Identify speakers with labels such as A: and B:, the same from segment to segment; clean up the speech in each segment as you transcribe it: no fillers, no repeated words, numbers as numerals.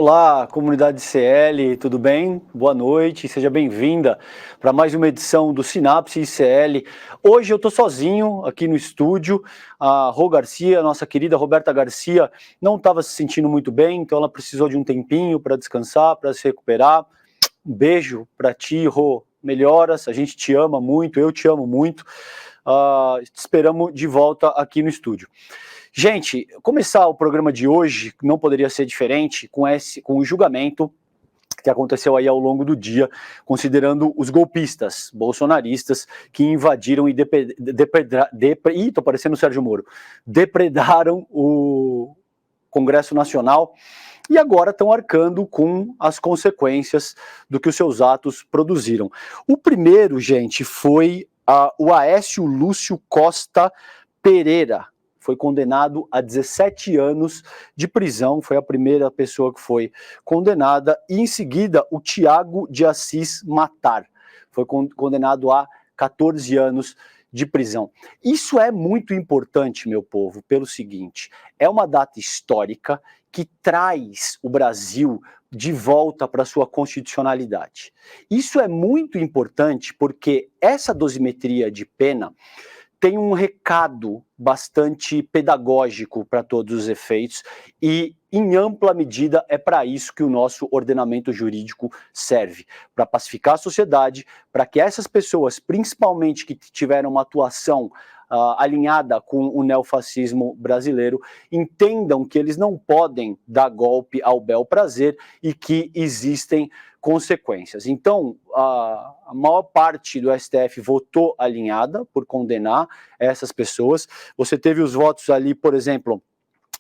A: Olá, comunidade CL, tudo bem? Boa noite, seja bem-vinda para mais uma edição do Sinapse ICL. Hoje eu estou sozinho aqui no estúdio. A Rô Garcia, nossa querida Roberta Garcia, não estava se sentindo muito bem, então ela precisou de um tempinho para descansar, para se recuperar. Um beijo para ti, Rô. Melhoras, a gente te ama muito, eu te amo muito. Te esperamos de volta aqui no estúdio. Gente, começar o programa de hoje não poderia ser diferente com o julgamento que aconteceu aí ao longo do dia, considerando os golpistas bolsonaristas que invadiram e tô parecendo o Sérgio Moro, depredaram o Congresso Nacional e agora estão arcando com as consequências do que os seus atos produziram. O primeiro, gente, foi o Aécio Lúcio Costa Pereira. Foi condenado a 17 anos de prisão, foi a primeira pessoa que foi condenada, e em seguida o Tiago de Assis Matar, foi condenado a 14 anos de prisão. Isso é muito importante, meu povo, pelo seguinte, é uma data histórica que traz o Brasil de volta para sua constitucionalidade. Isso é muito importante porque essa dosimetria de pena tem um recado bastante pedagógico para todos os efeitos e, em ampla medida, é para isso que o nosso ordenamento jurídico serve, para pacificar a sociedade, para que essas pessoas, principalmente que tiveram uma atuação alinhada com o neofascismo brasileiro, entendam que eles não podem dar golpe ao bel prazer e que existem consequências. Então, a maior parte do STF votou alinhada por condenar essas pessoas. Você teve os votos ali, por exemplo,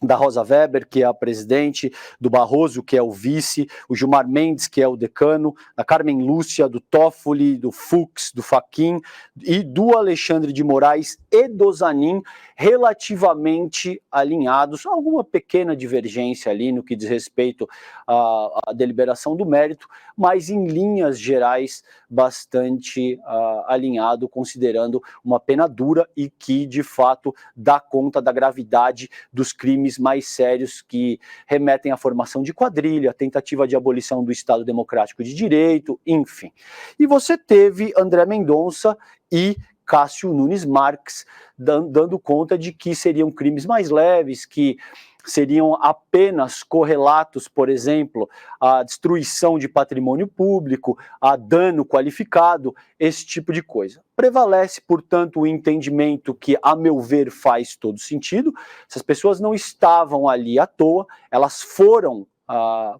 A: da Rosa Weber, que é a presidente, do Barroso, que é o vice, o Gilmar Mendes, que é o decano, a Carmen Lúcia, do Toffoli, do Fux, do Fachin, e do Alexandre de Moraes e do Zanin, relativamente alinhados, alguma pequena divergência ali no que diz respeito à deliberação do mérito, mas em linhas gerais bastante alinhado, considerando uma pena dura e que, de fato, dá conta da gravidade dos crimes mais sérios que remetem à formação de quadrilha, tentativa de abolição do Estado Democrático de Direito, enfim. E você teve André Mendonça e Cássio Nunes Marques dando conta de que seriam crimes mais leves, que seriam apenas correlatos, por exemplo, à destruição de patrimônio público, a dano qualificado, esse tipo de coisa. Prevalece, portanto, o entendimento que, a meu ver, faz todo sentido. Essas pessoas não estavam ali à toa, elas foram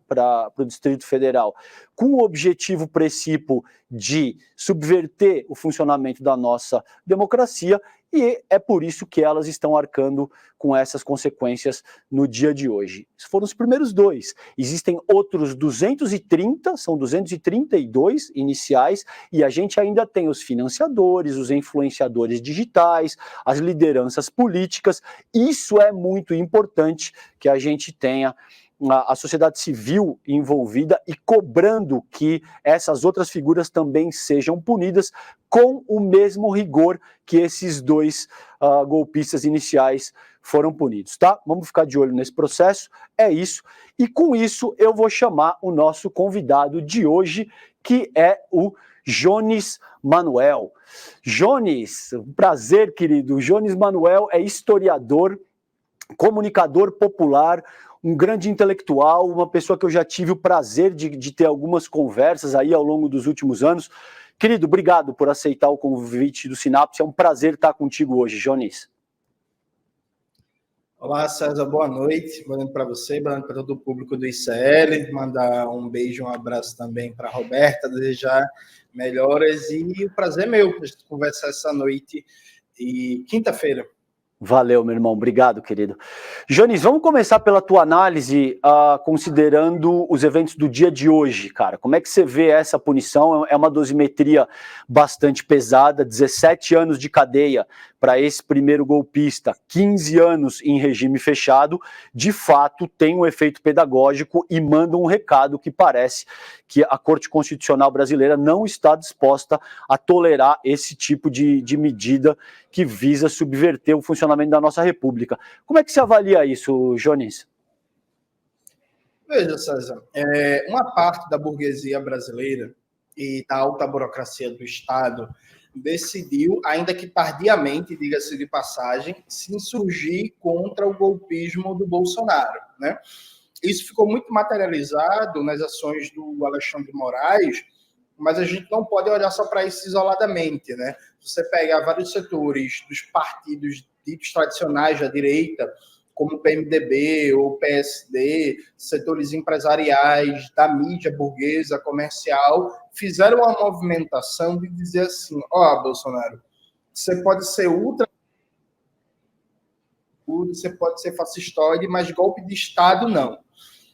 A: para o Distrito Federal com o objetivo principal de subverter o funcionamento da nossa democracia, e é por isso que elas estão arcando com essas consequências no dia de hoje. Esses foram os primeiros dois. Existem outros 230, são 232 iniciais, e a gente ainda tem os financiadores, os influenciadores digitais, as lideranças políticas. Isso é muito importante que a gente tenha a sociedade civil envolvida e cobrando que essas outras figuras também sejam punidas com o mesmo rigor que esses dois golpistas iniciais foram punidos, tá? Vamos ficar de olho nesse processo, é isso. E com isso eu vou chamar o nosso convidado de hoje, que é o Jones Manuel. Jones, um prazer, querido. O Jones Manuel é historiador, comunicador popular, um grande intelectual, uma pessoa que eu já tive o prazer de ter algumas conversas aí ao longo dos últimos anos. Querido, obrigado por aceitar o convite do Sinapse, é um prazer estar contigo hoje, Jones.
B: Olá, César, boa noite para você, boa noite para todo o público do ICL, mandar um beijo, um abraço também para a Roberta, desejar melhoras, e o prazer é meu conversar essa noite e quinta-feira.
A: Valeu, meu irmão. Obrigado, querido. Jones, vamos começar pela tua análise, considerando os eventos do dia de hoje, cara. Como é que você vê essa punição? É uma dosimetria bastante pesada, 17 anos de cadeia para esse primeiro golpista, 15 anos em regime fechado, de fato tem um efeito pedagógico e manda um recado que parece que a Corte Constitucional brasileira não está disposta a tolerar esse tipo de medida que visa subverter o funcionamento da nossa República. Como é que você avalia isso, Jones?
B: Veja, César, uma parte da burguesia brasileira e da alta burocracia do Estado decidiu, ainda que tardiamente, diga-se de passagem, se insurgir contra o golpismo do Bolsonaro, né? Isso ficou muito materializado nas ações do Alexandre de Moraes, mas a gente não pode olhar só para isso isoladamente, né? Você pegar vários setores dos partidos ditos tradicionais da direita, como o PMDB ou o PSD, setores empresariais, da mídia burguesa, comercial, fizeram uma movimentação de dizer assim, Bolsonaro, você pode ser ultra, você pode ser fascistoide, mas golpe de Estado não.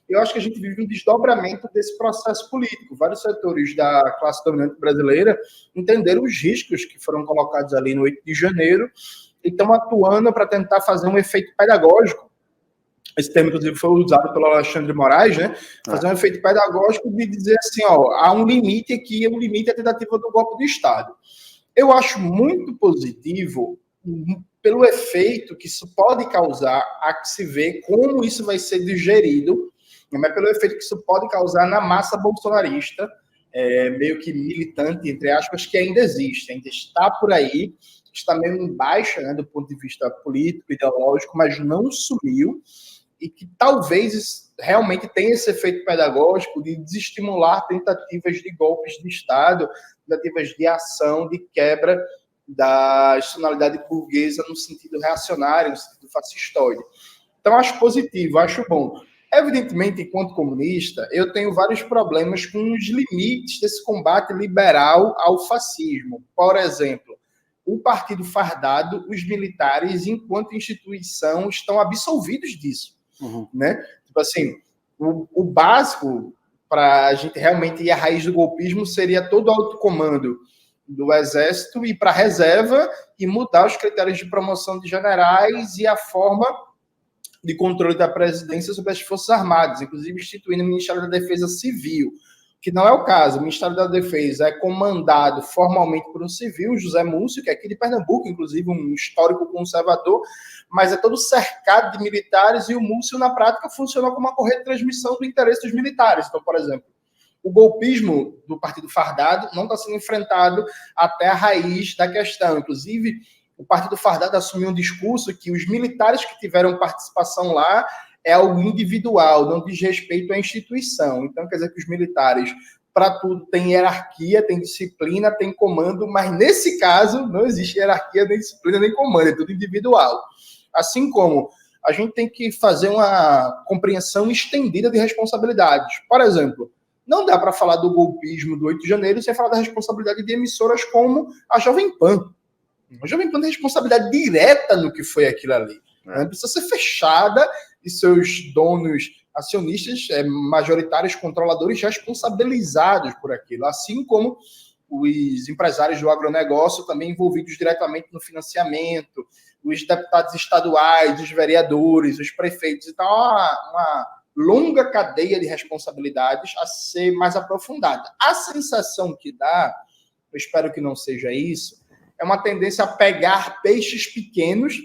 B: Eu acho que a gente vive um desdobramento desse processo político. Vários setores da classe dominante brasileira entenderam os riscos que foram colocados ali no 8 de janeiro e estão atuando para tentar fazer um efeito pedagógico. Esse termo, inclusive, foi usado pelo Alexandre de Moraes, né? Fazer um efeito pedagógico de dizer assim, há um limite aqui, o limite é a tentativa do golpe do Estado. Eu acho muito positivo pelo efeito que isso pode causar, a que se vê como isso vai ser digerido, mas pelo efeito que isso pode causar na massa bolsonarista, meio que militante, entre aspas, que ainda existe, ainda está por aí, está meio em baixa, né, do ponto de vista político, ideológico, mas não sumiu, e que talvez realmente tenha esse efeito pedagógico de desestimular tentativas de golpes de Estado, tentativas de ação, de quebra da institucionalidade burguesa no sentido reacionário, no sentido fascistoide. Então, acho positivo, acho bom. Evidentemente, enquanto comunista, eu tenho vários problemas com os limites desse combate liberal ao fascismo. Por exemplo, o partido fardado, os militares, enquanto instituição, estão absolvidos disso. Né? Tipo assim, o básico para a gente realmente ir à raiz do golpismo seria todo o autocomando do Exército ir para a reserva e mudar os critérios de promoção de generais e a forma de controle da presidência sobre as Forças Armadas, inclusive instituindo o Ministério da Defesa Civil, que não é o caso. O Ministério da Defesa é comandado formalmente por um civil, José Múcio, que é aqui de Pernambuco, inclusive um histórico conservador, mas é todo cercado de militares e o Múcio, na prática, funciona como uma correia de transmissão do interesse dos militares. Então, por exemplo, o golpismo do Partido Fardado não está sendo enfrentado até a raiz da questão. Inclusive, o Partido Fardado assumiu um discurso que os militares que tiveram participação lá é algo individual, não diz respeito à instituição. Então, quer dizer que os militares, para tudo, têm hierarquia, têm disciplina, têm comando, mas nesse caso não existe hierarquia, nem disciplina, nem comando, é tudo individual. Assim como a gente tem que fazer uma compreensão estendida de responsabilidades. Por exemplo, não dá para falar do golpismo do 8 de janeiro sem falar da responsabilidade de emissoras como a Jovem Pan. A Jovem Pan tem responsabilidade direta no que foi aquilo ali. Precisa ser fechada e seus donos acionistas, majoritários, controladores, responsabilizados por aquilo. Assim como os empresários do agronegócio também envolvidos diretamente no financiamento, os deputados estaduais, os vereadores, os prefeitos. Então, uma longa cadeia de responsabilidades a ser mais aprofundada. A sensação que dá, eu espero que não seja isso, é uma tendência a pegar peixes pequenos,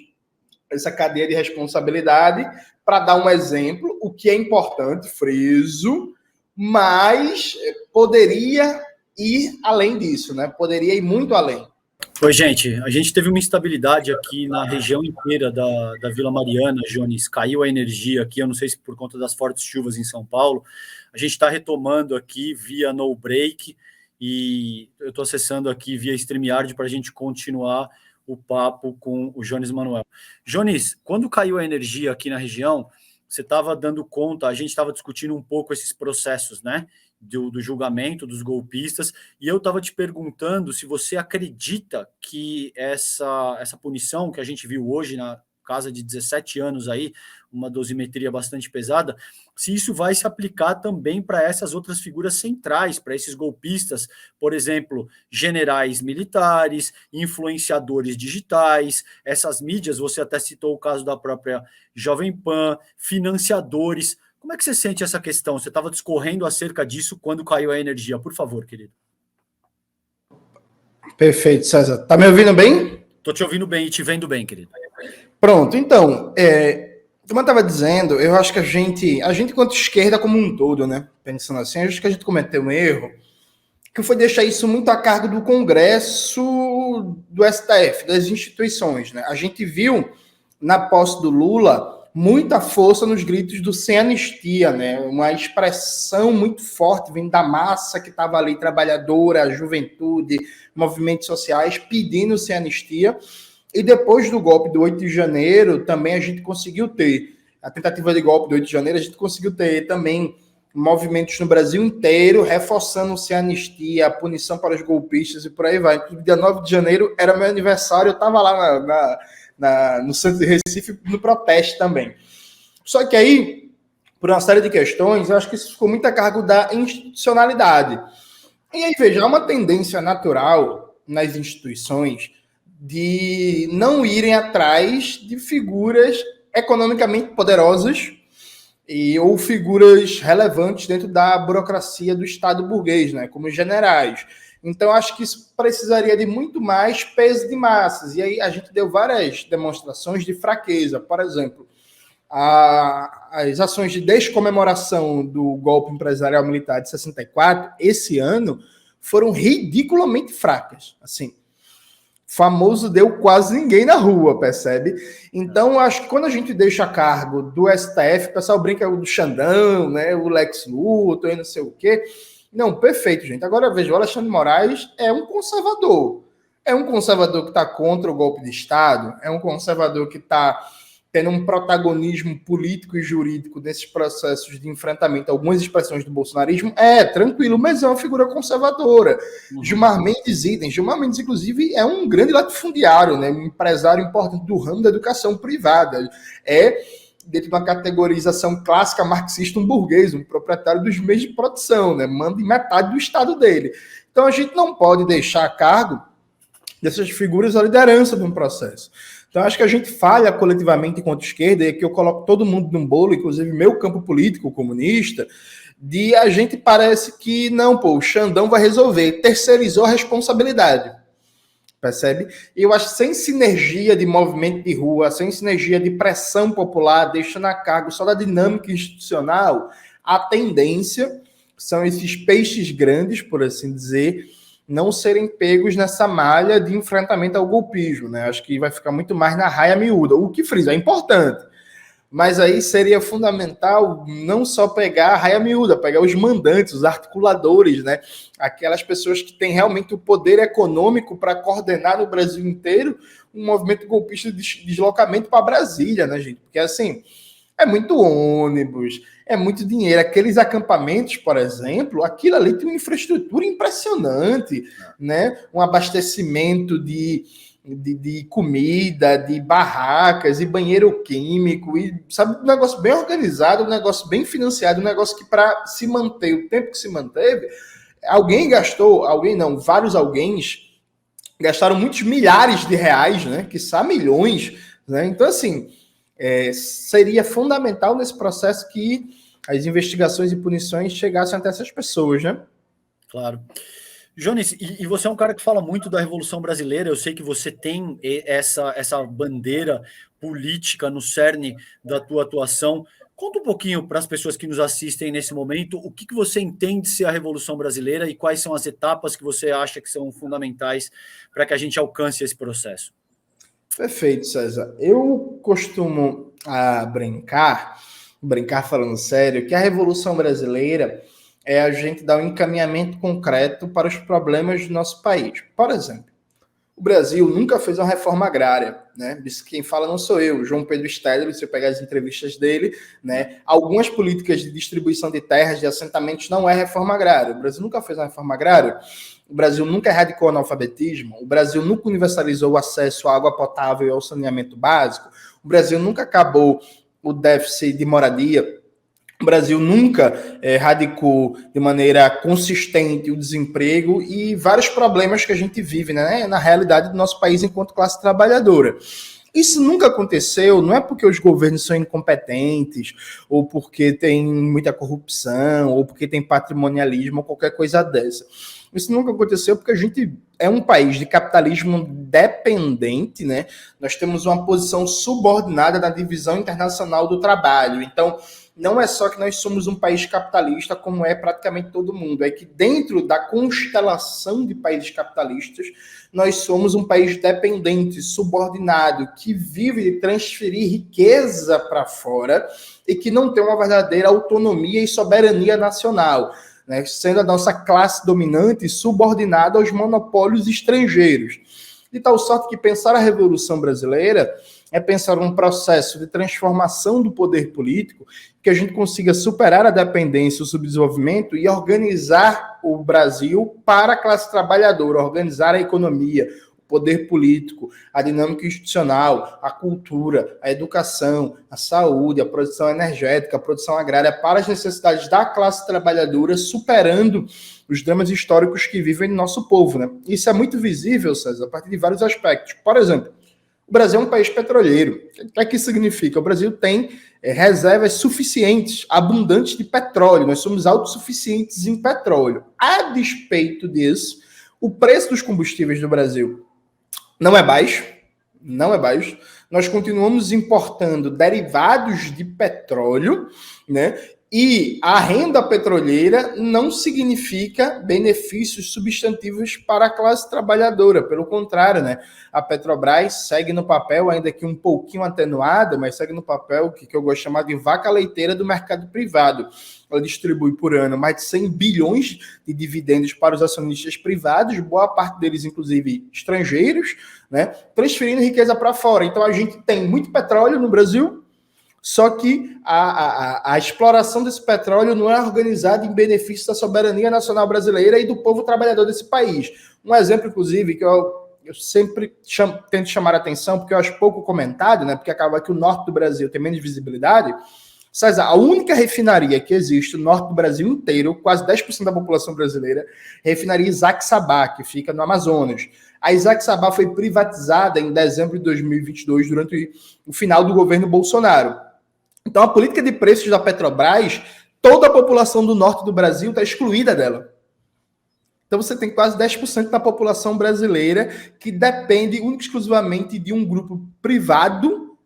B: essa cadeia de responsabilidade, para dar um exemplo, o que é importante, friso, mas poderia ir além disso, né? Poderia ir muito além.
A: Oi, gente, a gente teve uma instabilidade aqui na região inteira da Vila Mariana, Jones, caiu a energia aqui, eu não sei se por conta das fortes chuvas em São Paulo, a gente está retomando aqui via no break, e eu estou acessando aqui via StreamYard para a gente continuar o papo com o Jones Manuel. Jones, quando caiu a energia aqui na região, você estava dando conta, a gente estava discutindo um pouco esses processos, né? Do julgamento dos golpistas, e eu estava te perguntando se você acredita que essa punição que a gente viu hoje na casa de 17 anos aí, uma dosimetria bastante pesada, se isso vai se aplicar também para essas outras figuras centrais, para esses golpistas, por exemplo, generais militares, influenciadores digitais, essas mídias, você até citou o caso da própria Jovem Pan, financiadores. Como é que você sente essa questão? Você estava discorrendo acerca disso quando caiu a energia. Por favor, querido.
B: Perfeito, César. Tá me ouvindo bem?
A: Estou te ouvindo bem e te vendo bem, querido.
B: Pronto, então, Como eu estava dizendo, eu acho que a gente enquanto esquerda como um todo, né, pensando assim, acho que a gente cometeu um erro, que foi deixar isso muito a cargo do Congresso, do STF, das instituições, né? A gente viu, na posse do Lula, muita força nos gritos do sem anistia, né? Uma expressão muito forte vindo da massa que estava ali, trabalhadora, juventude, movimentos sociais, pedindo sem anistia. E depois do golpe do 8 de janeiro, também a gente conseguiu ter, a tentativa de golpe do 8 de janeiro, a gente conseguiu ter também movimentos no Brasil inteiro, reforçando-se a anistia, a punição para os golpistas e por aí vai. Dia 9 de janeiro era meu aniversário, eu estava lá no centro de Recife no protesto também. Só que aí, por uma série de questões, eu acho que isso ficou muito a cargo da institucionalidade. E aí, veja, há uma tendência natural nas instituições de não irem atrás de figuras economicamente poderosas ou figuras relevantes dentro da burocracia do Estado burguês, né, como generais. Então, acho que isso precisaria de muito mais peso de massas. E aí a gente deu várias demonstrações de fraqueza. Por exemplo, as ações de descomemoração do golpe empresarial militar de 64, esse ano, foram ridiculamente fracas. Assim, famoso deu quase ninguém na rua, percebe? Então, acho que quando a gente deixa a cargo do STF, o pessoal brinca do Xandão, né, o Lex Luthor e não sei o quê. Não, perfeito, gente. Agora, veja, o Alexandre de Moraes é um conservador. É um conservador que está contra o golpe de Estado, é um conservador que está tendo um protagonismo político e jurídico desses processos de enfrentamento, algumas expressões do bolsonarismo, tranquilo, mas é uma figura conservadora. Gilmar Mendes, idem. Gilmar Mendes, inclusive, é um grande latifundiário, né? Um empresário importante do ramo da educação privada. Dentro de uma categorização clássica marxista, um burguês, um proprietário dos meios de produção, né? Manda em metade do estado dele. Então, a gente não pode deixar a cargo dessas figuras a liderança de um processo. Então, acho que a gente falha coletivamente enquanto esquerda, e aqui eu coloco todo mundo num bolo, inclusive meu campo político comunista, de a gente parece que, não, o Xandão vai resolver, terceirizou a responsabilidade, percebe? E eu acho que sem sinergia de movimento de rua, sem sinergia de pressão popular, deixando a cargo só da dinâmica institucional, a tendência são esses peixes grandes, por assim dizer, não serem pegos nessa malha de enfrentamento ao golpismo, né? Acho que vai ficar muito mais na raia miúda, o que frisa, é importante. Mas aí seria fundamental não só pegar a raia miúda, pegar os mandantes, os articuladores, né? Aquelas pessoas que têm realmente o poder econômico para coordenar no Brasil inteiro um movimento golpista de deslocamento para Brasília, né, gente? Porque, assim, é muito ônibus, é muito dinheiro. Aqueles acampamentos, por exemplo, aquilo ali tem uma infraestrutura impressionante, né? Um abastecimento de comida, de barracas e banheiro químico, e sabe, um negócio bem organizado, um negócio bem financiado, um negócio que para se manter o tempo que se manteve, vários alguéms gastaram muitos milhares de reais, né? Quiçá milhões, né? Então, assim, seria fundamental nesse processo que as investigações e punições chegassem até essas pessoas, né?
A: Claro. Jones, e você é um cara que fala muito da Revolução Brasileira, eu sei que você tem essa bandeira política no cerne da tua atuação. Conta um pouquinho para as pessoas que nos assistem nesse momento, o que você entende ser a Revolução Brasileira e quais são as etapas que você acha que são fundamentais para que a gente alcance esse processo.
B: Perfeito, César. Eu costumo brincar falando sério, que a Revolução Brasileira é a gente dar um encaminhamento concreto para os problemas do nosso país. Por exemplo, o Brasil nunca fez uma reforma agrária, né? Isso quem fala não sou eu, João Pedro Stedley, se eu pegar as entrevistas dele, né? Algumas políticas de distribuição de terras, de assentamentos, não é reforma agrária. O Brasil nunca fez uma reforma agrária. O Brasil nunca erradicou o analfabetismo. O Brasil nunca universalizou o acesso à água potável e ao saneamento básico. O Brasil nunca acabou o déficit de moradia. O Brasil nunca erradicou de maneira consistente o desemprego e vários problemas que a gente vive, né, na realidade do nosso país enquanto classe trabalhadora. Isso nunca aconteceu, não é porque os governos são incompetentes, ou porque tem muita corrupção, ou porque tem patrimonialismo, ou qualquer coisa dessa. Isso nunca aconteceu porque a gente é um país de capitalismo dependente, né? Nós temos uma posição subordinada na divisão internacional do trabalho. Então, não é só que nós somos um país capitalista, como é praticamente todo mundo. É que dentro da constelação de países capitalistas, nós somos um país dependente, subordinado, que vive de transferir riqueza para fora e que não tem uma verdadeira autonomia e soberania nacional, né? Sendo a nossa classe dominante subordinada aos monopólios estrangeiros. De tal sorte que pensar a Revolução Brasileira é pensar um processo de transformação do poder político que a gente consiga superar a dependência, o subdesenvolvimento e organizar o Brasil para a classe trabalhadora, organizar a economia, o poder político, a dinâmica institucional, a cultura, a educação, a saúde, a produção energética, a produção agrária para as necessidades da classe trabalhadora, superando os dramas históricos que vivem no nosso povo, né? Isso é muito visível, César, a partir de vários aspectos. Por exemplo, o Brasil é um país petroleiro. O que é que isso significa? O Brasil tem reservas suficientes, abundantes de petróleo. Nós somos autossuficientes em petróleo. A despeito disso, o preço dos combustíveis do Brasil não é baixo, não é baixo. Nós continuamos importando derivados de petróleo, né? E a renda petroleira não significa benefícios substantivos para a classe trabalhadora. Pelo contrário, né? A Petrobras segue no papel, ainda que um pouquinho atenuada, mas segue no papel que eu gosto de chamar de vaca leiteira do mercado privado. Ela distribui por ano mais de 100 bilhões de dividendos para os acionistas privados, boa parte deles, inclusive, estrangeiros, né? Transferindo riqueza para fora. Então, a gente tem muito petróleo no Brasil, só que a exploração desse petróleo não é organizada em benefício da soberania nacional brasileira e do povo trabalhador desse país. Um exemplo, inclusive, que eu sempre tento chamar a atenção, porque eu acho pouco comentado, né? Porque acaba que o norte do Brasil tem menos visibilidade. César, a única refinaria que existe no norte do Brasil inteiro, quase 10% da população brasileira, é a refinaria Isaac Sabá, que fica no Amazonas. A Isaac Sabá foi privatizada em dezembro de 2022, durante o final do governo Bolsonaro. Então, a política de preços da Petrobras, toda a população do norte do Brasil está excluída dela. Então, você tem quase 10% da população brasileira que depende única e exclusivamente de um grupo privado,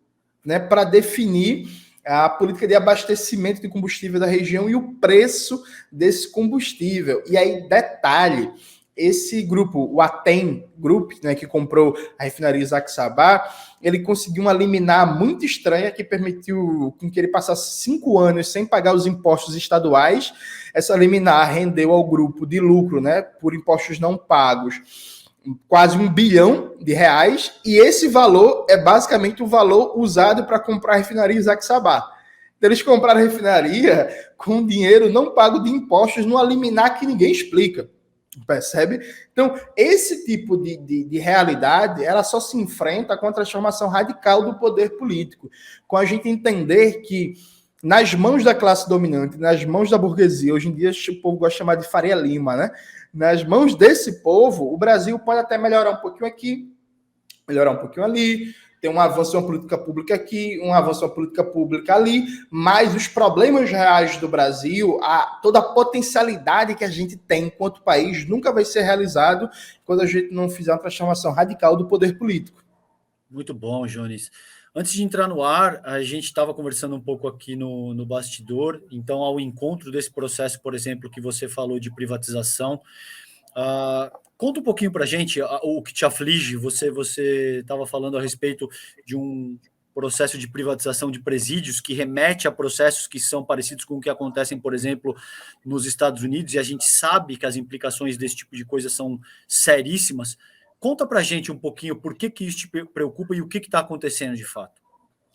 B: né, para definir a política de abastecimento de combustível da região e o preço desse combustível. E aí, detalhe, esse grupo, o Atem Group, né, que comprou a refinaria Isaac Sabá, ele conseguiu uma liminar muito estranha que permitiu que ele passasse 5 anos sem pagar os impostos estaduais. Essa liminar rendeu ao grupo de lucro, né, por impostos não pagos, quase R$1 bilhão, e esse valor é basicamente o valor usado para comprar a refinaria Isaac Sabá. Então, eles compraram a refinaria com dinheiro não pago de impostos numa liminar que ninguém explica. Percebe? Então, esse tipo de realidade, ela só se enfrenta com a transformação radical do poder político, com a gente entender que nas mãos da classe dominante, nas mãos da burguesia, hoje em dia o povo gosta de chamar de Faria Lima, né? Nas mãos desse povo, o Brasil pode até melhorar um pouquinho aqui, melhorar um pouquinho ali, tem um avanço de uma política pública aqui, um avanço de uma política pública ali, mas os problemas reais do Brasil, toda a potencialidade que a gente tem enquanto país, nunca vai ser realizado quando a gente não fizer uma transformação radical do poder político.
A: Muito bom, Jones. Antes de entrar no ar, a gente estava conversando um pouco aqui no bastidor, então, ao encontro desse processo, por exemplo, que você falou de privatização, conta um pouquinho para a gente o que te aflige. Você estava falando a respeito de um processo de privatização de presídios que remete a processos que são parecidos com o que acontecem, por exemplo, nos Estados Unidos, e a gente sabe que as implicações desse tipo de coisa são seríssimas. Conta para a gente um pouquinho por que isso te preocupa e o que está acontecendo de fato.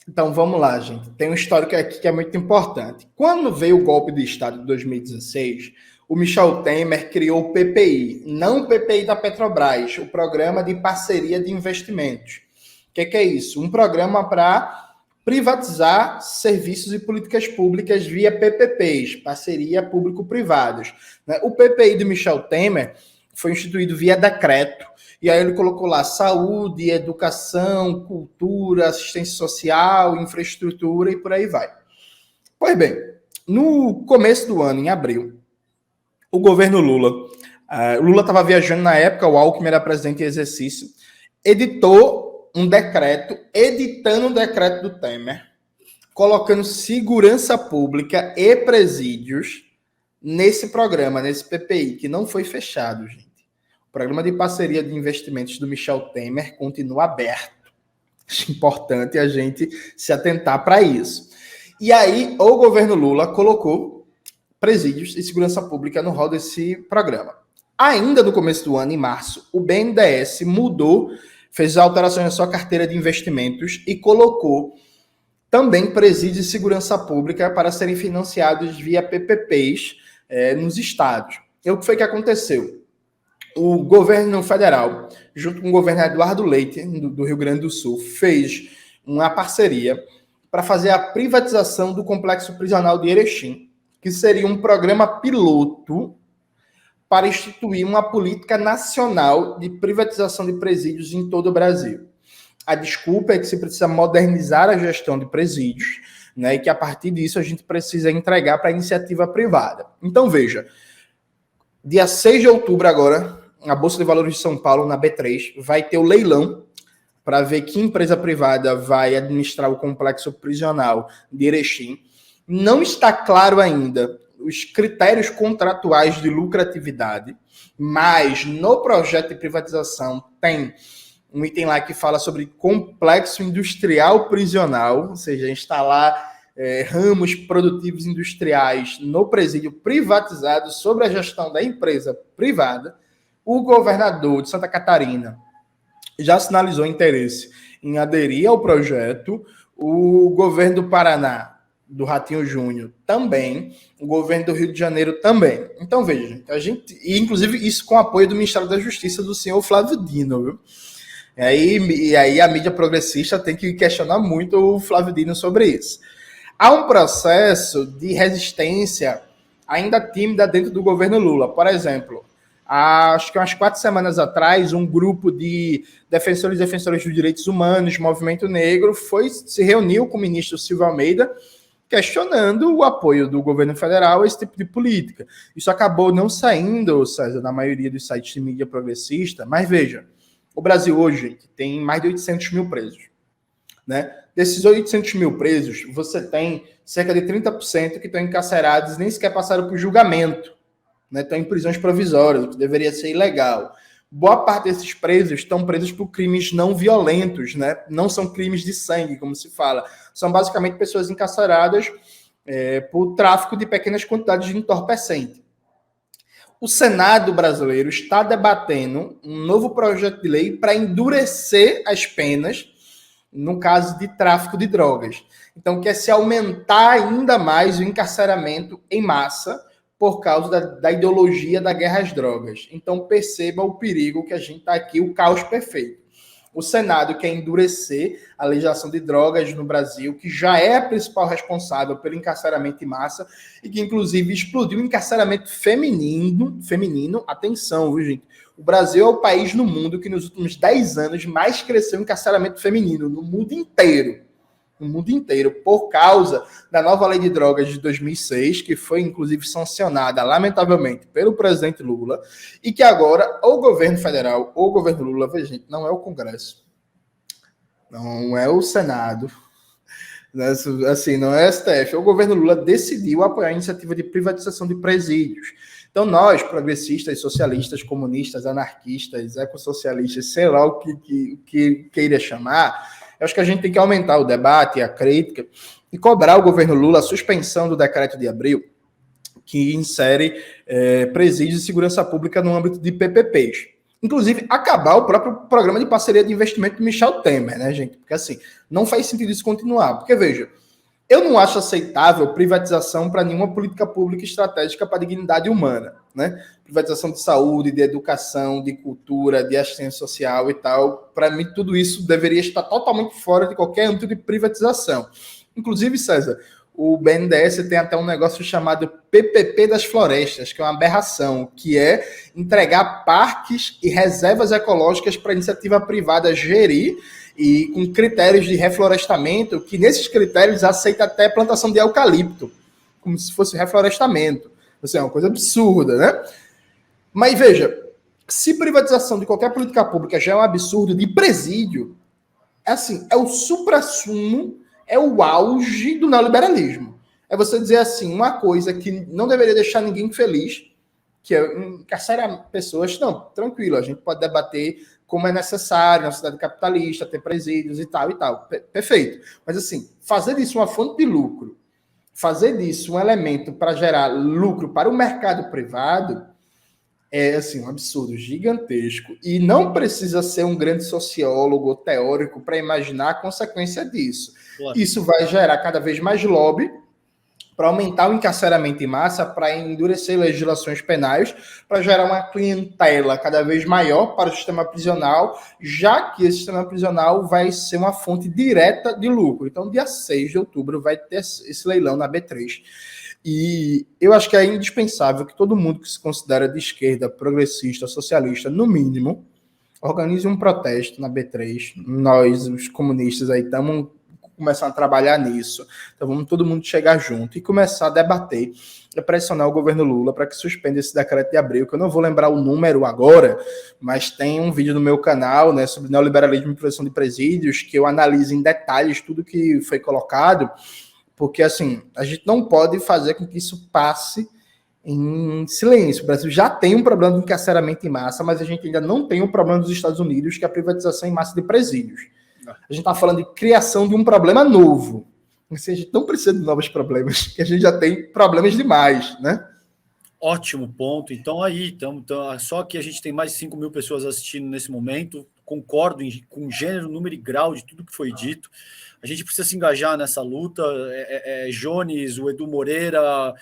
B: Então, vamos lá, gente. Tem um histórico aqui que é muito importante. Quando veio o golpe de Estado de 2016, o Michel Temer criou o PPI, não o PPI da Petrobras, o Programa de Parceria de Investimentos. O que é isso? Um programa para privatizar serviços e políticas públicas via PPPs, parceria público-privados. O PPI do Michel Temer, foi instituído via decreto, e aí ele colocou lá saúde, educação, cultura, assistência social, infraestrutura e por aí vai. Pois bem, no começo do ano, em abril, o governo Lula estava viajando na época, o Alckmin era presidente em exercício, editando um decreto do Temer, colocando segurança pública e presídios nesse programa, nesse PPI, que não foi fechado, gente. O programa de parceria de investimentos do Michel Temer continua aberto. Acho importante a gente se atentar para isso. E aí, o governo Lula colocou presídios e segurança pública no rol desse programa. Ainda no começo do ano, em março, o BNDES mudou, fez alterações na sua carteira de investimentos e colocou também presídios e segurança pública para serem financiados via PPPs nos estados. E o que foi que aconteceu? O governo federal, junto com o governador Eduardo Leite, do Rio Grande do Sul, fez uma parceria para fazer a privatização do complexo prisional de Erechim, que seria um programa piloto para instituir uma política nacional de privatização de presídios em todo o Brasil. A desculpa é que se precisa modernizar a gestão de presídios, né, e que a partir disso a gente precisa entregar para a iniciativa privada. Então, veja, dia 6 de outubro agora, a Bolsa de Valores de São Paulo, na B3, vai ter o leilão para ver que empresa privada vai administrar o complexo prisional de Erechim. Não está claro ainda os critérios contratuais de lucratividade, mas no projeto de privatização tem um item lá que fala sobre complexo industrial prisional, ou seja, instalar ramos produtivos industriais no presídio privatizado sob a gestão da empresa privada. O governador de Santa Catarina já sinalizou interesse em aderir ao projeto, o governo do Paraná, do Ratinho Júnior, também, o governo do Rio de Janeiro também. Então, veja, e inclusive isso com apoio do Ministério da Justiça do senhor Flávio Dino, viu? E aí a mídia progressista tem que questionar muito o Flávio Dino sobre isso. Há um processo de resistência ainda tímida dentro do governo Lula. Por exemplo, acho que umas 4 semanas atrás, um grupo de defensores e defensoras dos direitos humanos, Movimento Negro, se reuniu com o ministro Silvio Almeida, questionando o apoio do governo federal a esse tipo de política. Isso acabou não saindo, César, na maioria dos sites de mídia progressista, mas veja, o Brasil hoje, gente, tem mais de 800 mil presos, né? Desses 800 mil presos, você tem cerca de 30% que estão encarcerados, nem sequer passaram por julgamento, né? Estão em prisões provisórias, o que deveria ser ilegal. Boa parte desses presos estão presos por crimes não violentos, né? Não são crimes de sangue, como se fala. São basicamente pessoas encarceradas por tráfico de pequenas quantidades de entorpecente. O Senado brasileiro está debatendo um novo projeto de lei para endurecer as penas no caso de tráfico de drogas. Então, quer se aumentar ainda mais o encarceramento em massa por causa da ideologia da guerra às drogas. Então, perceba o perigo que a gente está aqui, o caos perfeito. O Senado quer endurecer a legislação de drogas no Brasil, que já é a principal responsável pelo encarceramento em massa e que, inclusive, explodiu o encarceramento feminino. Atenção, viu, gente? O Brasil é o país no mundo que, nos últimos 10 anos, mais cresceu o encarceramento feminino, no mundo inteiro. No mundo inteiro, por causa da nova lei de drogas de 2006, que foi, inclusive, sancionada, lamentavelmente, pelo presidente Lula, e que agora o governo federal, o governo Lula, veja, gente, não é o Congresso, não é o Senado, assim, não é o STF, o governo Lula decidiu apoiar a iniciativa de privatização de presídios. Então, nós, progressistas, socialistas, comunistas, anarquistas, ecossocialistas, sei lá o que queira chamar, eu acho que a gente tem que aumentar o debate, a crítica, e cobrar o governo Lula a suspensão do decreto de abril, que insere presídios e segurança pública no âmbito de PPPs. Inclusive, acabar o próprio programa de parceria de investimento do Michel Temer, né, gente? Porque, assim, não faz sentido isso continuar. Porque, veja, eu não acho aceitável privatização para nenhuma política pública estratégica para a dignidade humana, né? Privatização de saúde, de educação, de cultura, de assistência social e tal. Para mim, tudo isso deveria estar totalmente fora de qualquer âmbito de privatização. Inclusive, César, o BNDES tem até um negócio chamado PPP das florestas, que é uma aberração, que é entregar parques e reservas ecológicas para a iniciativa privada gerir e com critérios de reflorestamento, que nesses critérios aceita até plantação de eucalipto, como se fosse reflorestamento. Assim, é uma coisa absurda, né? Mas veja, se privatização de qualquer política pública já é um absurdo, de presídio, assim, é o suprassumo, é o auge do neoliberalismo. É você dizer assim, uma coisa que não deveria deixar ninguém feliz, que é encarcerar pessoas. Não, tranquilo, a gente pode debater como é necessário na sociedade capitalista, ter presídios e tal, perfeito. Mas assim, fazer disso uma fonte de lucro, fazer disso um elemento para gerar lucro para o mercado privado, é assim, um absurdo gigantesco. E não precisa ser um grande sociólogo ou teórico para imaginar a consequência disso. Claro. Isso vai gerar cada vez mais lobby para aumentar o encarceramento em massa, para endurecer legislações penais, para gerar uma clientela cada vez maior para o sistema prisional, já que esse sistema prisional vai ser uma fonte direta de lucro. Então, dia 6 de outubro vai ter esse leilão na B3. E eu acho que é indispensável que todo mundo que se considera de esquerda, progressista, socialista, no mínimo, organize um protesto na B3. Nós, os comunistas, aí estamos começando a trabalhar nisso. Então vamos todo mundo chegar junto e começar a debater e pressionar o governo Lula para que suspenda esse decreto de abril, que eu não vou lembrar o número agora, mas tem um vídeo no meu canal, né, sobre neoliberalismo e produção de presídios, que eu analiso em detalhes tudo que foi colocado, porque, assim, a gente não pode fazer com que isso passe em silêncio. O Brasil já tem um problema de encarceramento em massa, mas a gente ainda não tem um problema dos Estados Unidos, que é a privatização em massa de presídios. A gente está falando de criação de um problema novo. Assim, a gente não precisa de novos problemas, porque a gente já tem problemas demais, né?
A: Ótimo ponto. Então, aí, só que a gente tem mais de 5 mil pessoas assistindo nesse momento. Concordo com gênero, número e grau de tudo que foi dito. A gente precisa se engajar nessa luta. Jones, o Edu Moreira,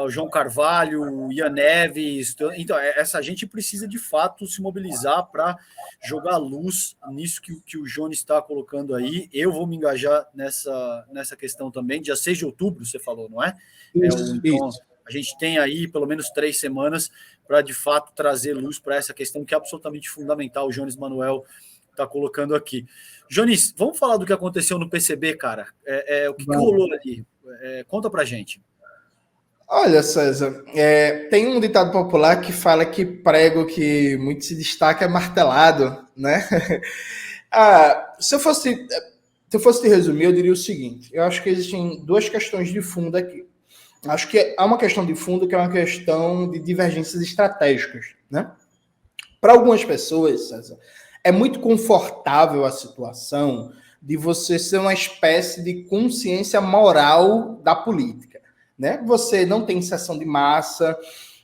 A: João Carvalho, o Ian Neves. Então, essa gente precisa, de fato, se mobilizar para jogar luz nisso que o Jones está colocando aí. Eu vou me engajar nessa questão também. Dia 6 de outubro, você falou, não é? Isso. A gente tem aí pelo menos 3 semanas para, de fato, trazer luz para essa questão que é absolutamente fundamental. O Jones Manuel está colocando aqui. Jones, vamos falar do que aconteceu no PCB, cara? O que rolou ali? Conta para gente.
B: Olha, César, tem um ditado popular que fala que prego que muito se destaca é martelado, né? Se eu fosse te resumir, eu diria o seguinte: eu acho que existem 2 questões de fundo aqui. Acho que há uma questão de fundo que é uma questão de divergências estratégicas, né? Para algumas pessoas, César, é muito confortável a situação de você ser uma espécie de consciência moral da política, né? Você não tem sessão de massa,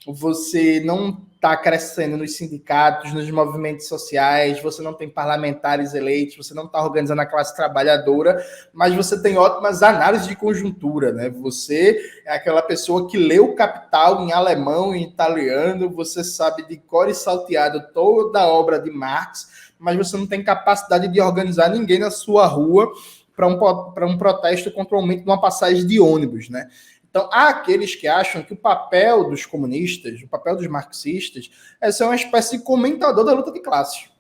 B: você não está crescendo nos sindicatos, nos movimentos sociais, você não tem parlamentares eleitos, você não está organizando a classe trabalhadora, mas você tem ótimas análises de conjuntura, né? Você é aquela pessoa que lê o Capital em alemão e italiano, você sabe de cor e salteado toda a obra de Marx, mas você não tem capacidade de organizar ninguém na sua rua para um protesto contra o aumento de uma passagem de ônibus, né? Então, há aqueles que acham que o papel dos comunistas, o papel dos marxistas, é ser uma espécie de comentador da luta de classes.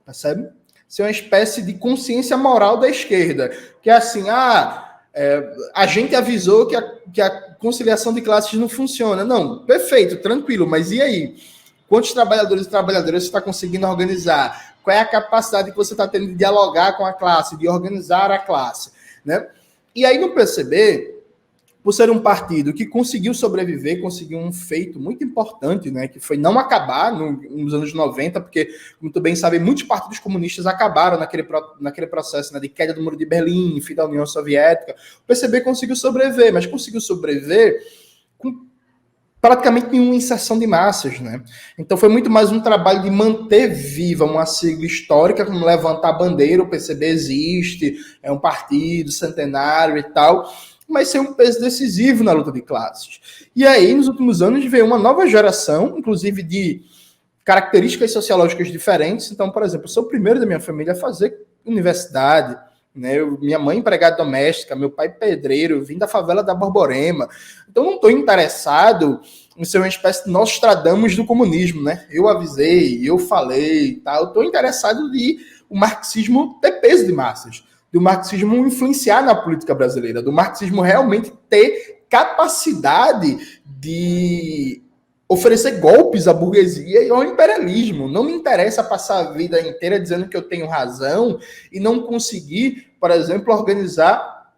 B: Percebe? Ser uma espécie de consciência moral da esquerda. Que é assim, a gente avisou que a conciliação de classes não funciona. Não, perfeito, tranquilo, mas e aí? Quantos trabalhadores e trabalhadoras você está conseguindo organizar? Qual é a capacidade que você está tendo de dialogar com a classe, de organizar a classe, né? E aí no PCB, por ser um partido que conseguiu sobreviver, conseguiu um feito muito importante, né, que foi não acabar nos anos 90, porque, como tu bem sabe, muitos partidos comunistas acabaram naquele processo, né, de queda do Muro de Berlim, fim da União Soviética. O PCB conseguiu sobreviver, mas conseguiu sobreviver com praticamente nenhuma inserção de massas, né? Então foi muito mais um trabalho de manter viva uma sigla histórica, como levantar a bandeira, o PCB existe, é um partido centenário e tal, mas ser um peso decisivo na luta de classes. E aí, nos últimos anos, veio uma nova geração, inclusive de características sociológicas diferentes. Então, por exemplo, eu sou o primeiro da minha família a fazer universidade, né? Minha mãe empregada doméstica, meu pai pedreiro, eu vim da favela da Borborema. Então não estou interessado em ser uma espécie de Nostradamus do comunismo, né? Eu avisei, eu falei, tá? Eu estou interessado de o marxismo ter peso de massas, do marxismo influenciar na política brasileira, do marxismo realmente ter capacidade de oferecer golpes à burguesia e ao imperialismo. Não me interessa passar a vida inteira dizendo que eu tenho razão e não conseguir, por exemplo, organizar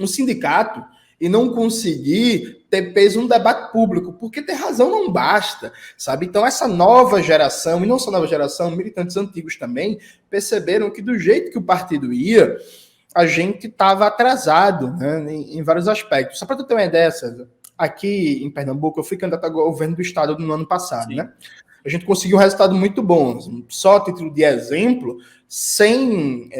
B: um sindicato e não conseguir ter peso no debate público, porque ter razão não basta, sabe? Então essa nova geração, e não só nova geração, militantes antigos também, perceberam que do jeito que o partido ia, a gente estava atrasado, né, em vários aspectos. Só para tu ter uma ideia, César, aqui em Pernambuco, eu fui candidato ao governo do estado no ano passado, né? A gente conseguiu um resultado muito bom. Só a título de exemplo, sem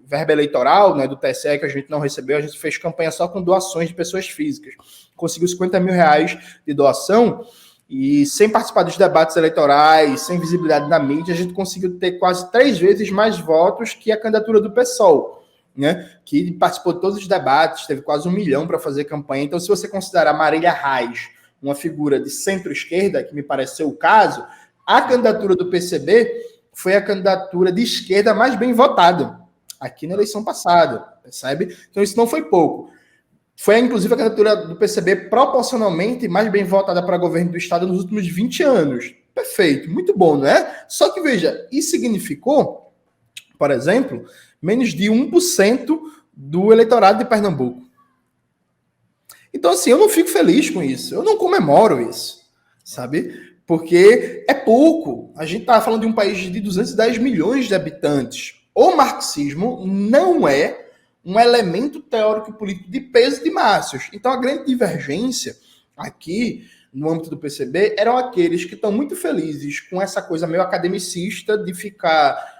B: verba eleitoral, né, do TSE, que a gente não recebeu, a gente fez campanha só com doações de pessoas físicas. Conseguiu 50 mil reais de doação e sem participar dos debates eleitorais, sem visibilidade na mídia, a gente conseguiu ter quase 3 vezes mais votos que a candidatura do PSOL, né, que participou de todos os debates, teve quase 1 milhão para fazer campanha. Então, se você considerar Marília Reis uma figura de centro-esquerda, que me pareceu o caso, a candidatura do PCB foi a candidatura de esquerda mais bem votada aqui na eleição passada, percebe? Então isso não foi pouco. Foi, inclusive, a candidatura do PCB proporcionalmente mais bem votada para governo do Estado nos últimos 20 anos. Perfeito, muito bom, não é? Só que, veja, isso significou, por exemplo, menos de 1% do eleitorado de Pernambuco. Então, assim, eu não fico feliz com isso, eu não comemoro isso, sabe? Porque é pouco. A gente está falando de um país de 210 milhões de habitantes. O marxismo não é um elemento teórico e político de peso de massas. Então, a grande divergência aqui, no âmbito do PCB, eram aqueles que estão muito felizes com essa coisa meio academicista de ficar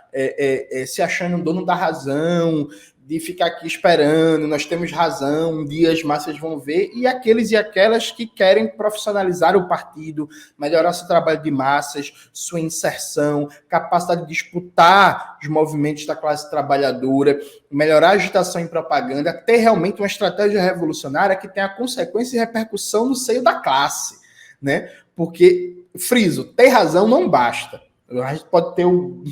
B: se achando dono da razão, de ficar aqui esperando, nós temos razão, um dia as massas vão ver, e aqueles e aquelas que querem profissionalizar o partido, melhorar seu trabalho de massas, sua inserção, capacidade de disputar os movimentos da classe trabalhadora, melhorar a agitação em propaganda, ter realmente uma estratégia revolucionária que tenha consequência e repercussão no seio da classe, né? Porque, friso, ter razão não basta. A gente pode ter o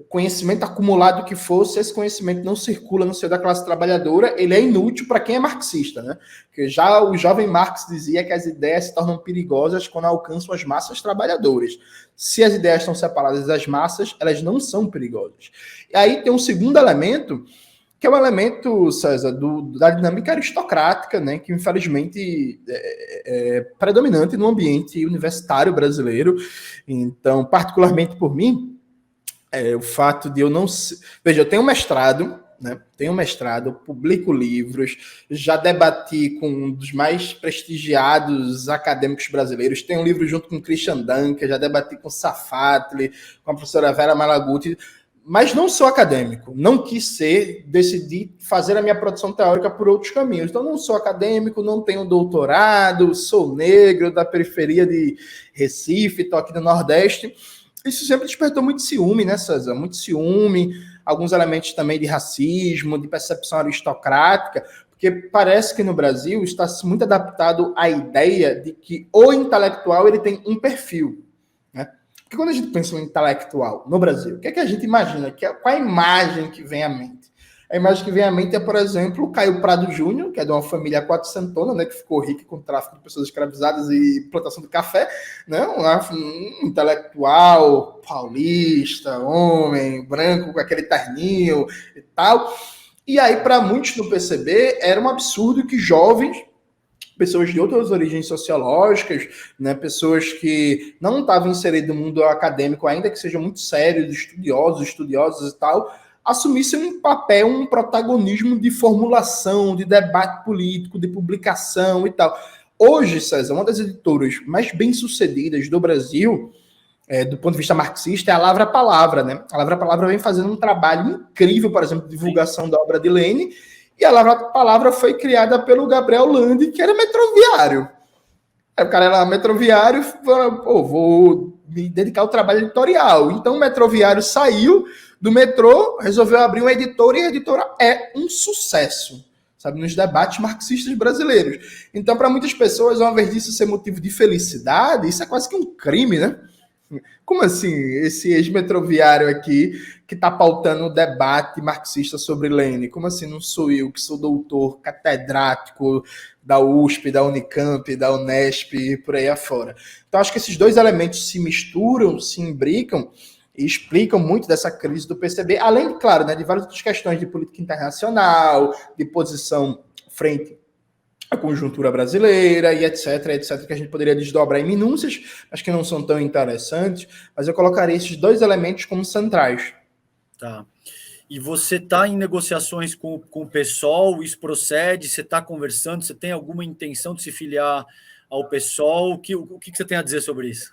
B: conhecimento acumulado que for, se esse conhecimento não circula no seio da classe trabalhadora, ele é inútil para quem é marxista, né? Porque já o jovem Marx dizia que as ideias se tornam perigosas quando alcançam as massas trabalhadoras. Se as ideias estão separadas das massas, elas não são perigosas. E aí tem um segundo elemento, que é o elemento, César, da dinâmica aristocrática, né? Que infelizmente é predominante no ambiente universitário brasileiro. Então, particularmente por mim, o fato de eu não... Veja, eu tenho mestrado, né? Tenho mestrado, publico livros, já debati com um dos mais prestigiados acadêmicos brasileiros, tenho um livro junto com Christian Dunker, já debati com Safatli, com a professora Vera Malaguti, mas não sou acadêmico, não quis ser, decidi fazer a minha produção teórica por outros caminhos. Então não sou acadêmico, não tenho doutorado, sou negro, da periferia de Recife, estou aqui no Nordeste. Isso sempre despertou muito ciúme, né, César? Muito ciúme, alguns elementos também de racismo, de percepção aristocrática, porque parece que no Brasil está muito adaptado à ideia de que o intelectual ele tem um perfil, né? Porque quando a gente pensa no intelectual no Brasil, o que é que a gente imagina? Qual é a imagem que vem à mente? A imagem que vem à mente é, por exemplo, o Caio Prado Júnior, que é de uma família quatrocentona, né, que ficou rico com o tráfico de pessoas escravizadas e plantação de café, né, um intelectual paulista, homem, branco, com aquele terninho e tal. E aí, para muitos no PCB, era um absurdo que jovens, pessoas de outras origens sociológicas, né, pessoas que não estavam inseridas no mundo acadêmico, ainda que sejam muito sérios, estudiosos e tal, assumissem um papel, um protagonismo de formulação, de debate político, de publicação e tal. Hoje, César, uma das editoras mais bem-sucedidas do Brasil, do ponto de vista marxista, é a Lavra Palavra, né? A Lavra Palavra vem fazendo um trabalho incrível, por exemplo, de divulgação da obra de Lênin, e a Lavra Palavra foi criada pelo Gabriel Landi, que era metroviário. Aí o cara era metroviário, falou, vou me dedicar ao trabalho editorial. Então o metroviário saiu, do metrô, resolveu abrir uma editora e a editora é um sucesso, sabe, nos debates marxistas brasileiros. Então, para muitas pessoas, ao invés disso ser motivo de felicidade, isso é quase que um crime, né? Como assim, esse ex-metroviário aqui que está pautando o debate marxista sobre Lênin? Como assim não sou eu, que sou doutor, catedrático da USP, da Unicamp, da Unesp e por aí afora? Então, acho que esses dois elementos se misturam, se imbricam e explicam muito dessa crise do PCB, além, claro, né, de várias outras questões de política internacional, de posição frente a conjuntura brasileira e etc, que a gente poderia desdobrar em minúcias, mas que não são tão interessantes, mas eu colocaria esses dois elementos como centrais.
A: Tá. E você está em negociações com o PSOL, isso procede, você está conversando, você tem alguma intenção de se filiar ao PSOL? O que você tem a dizer sobre isso?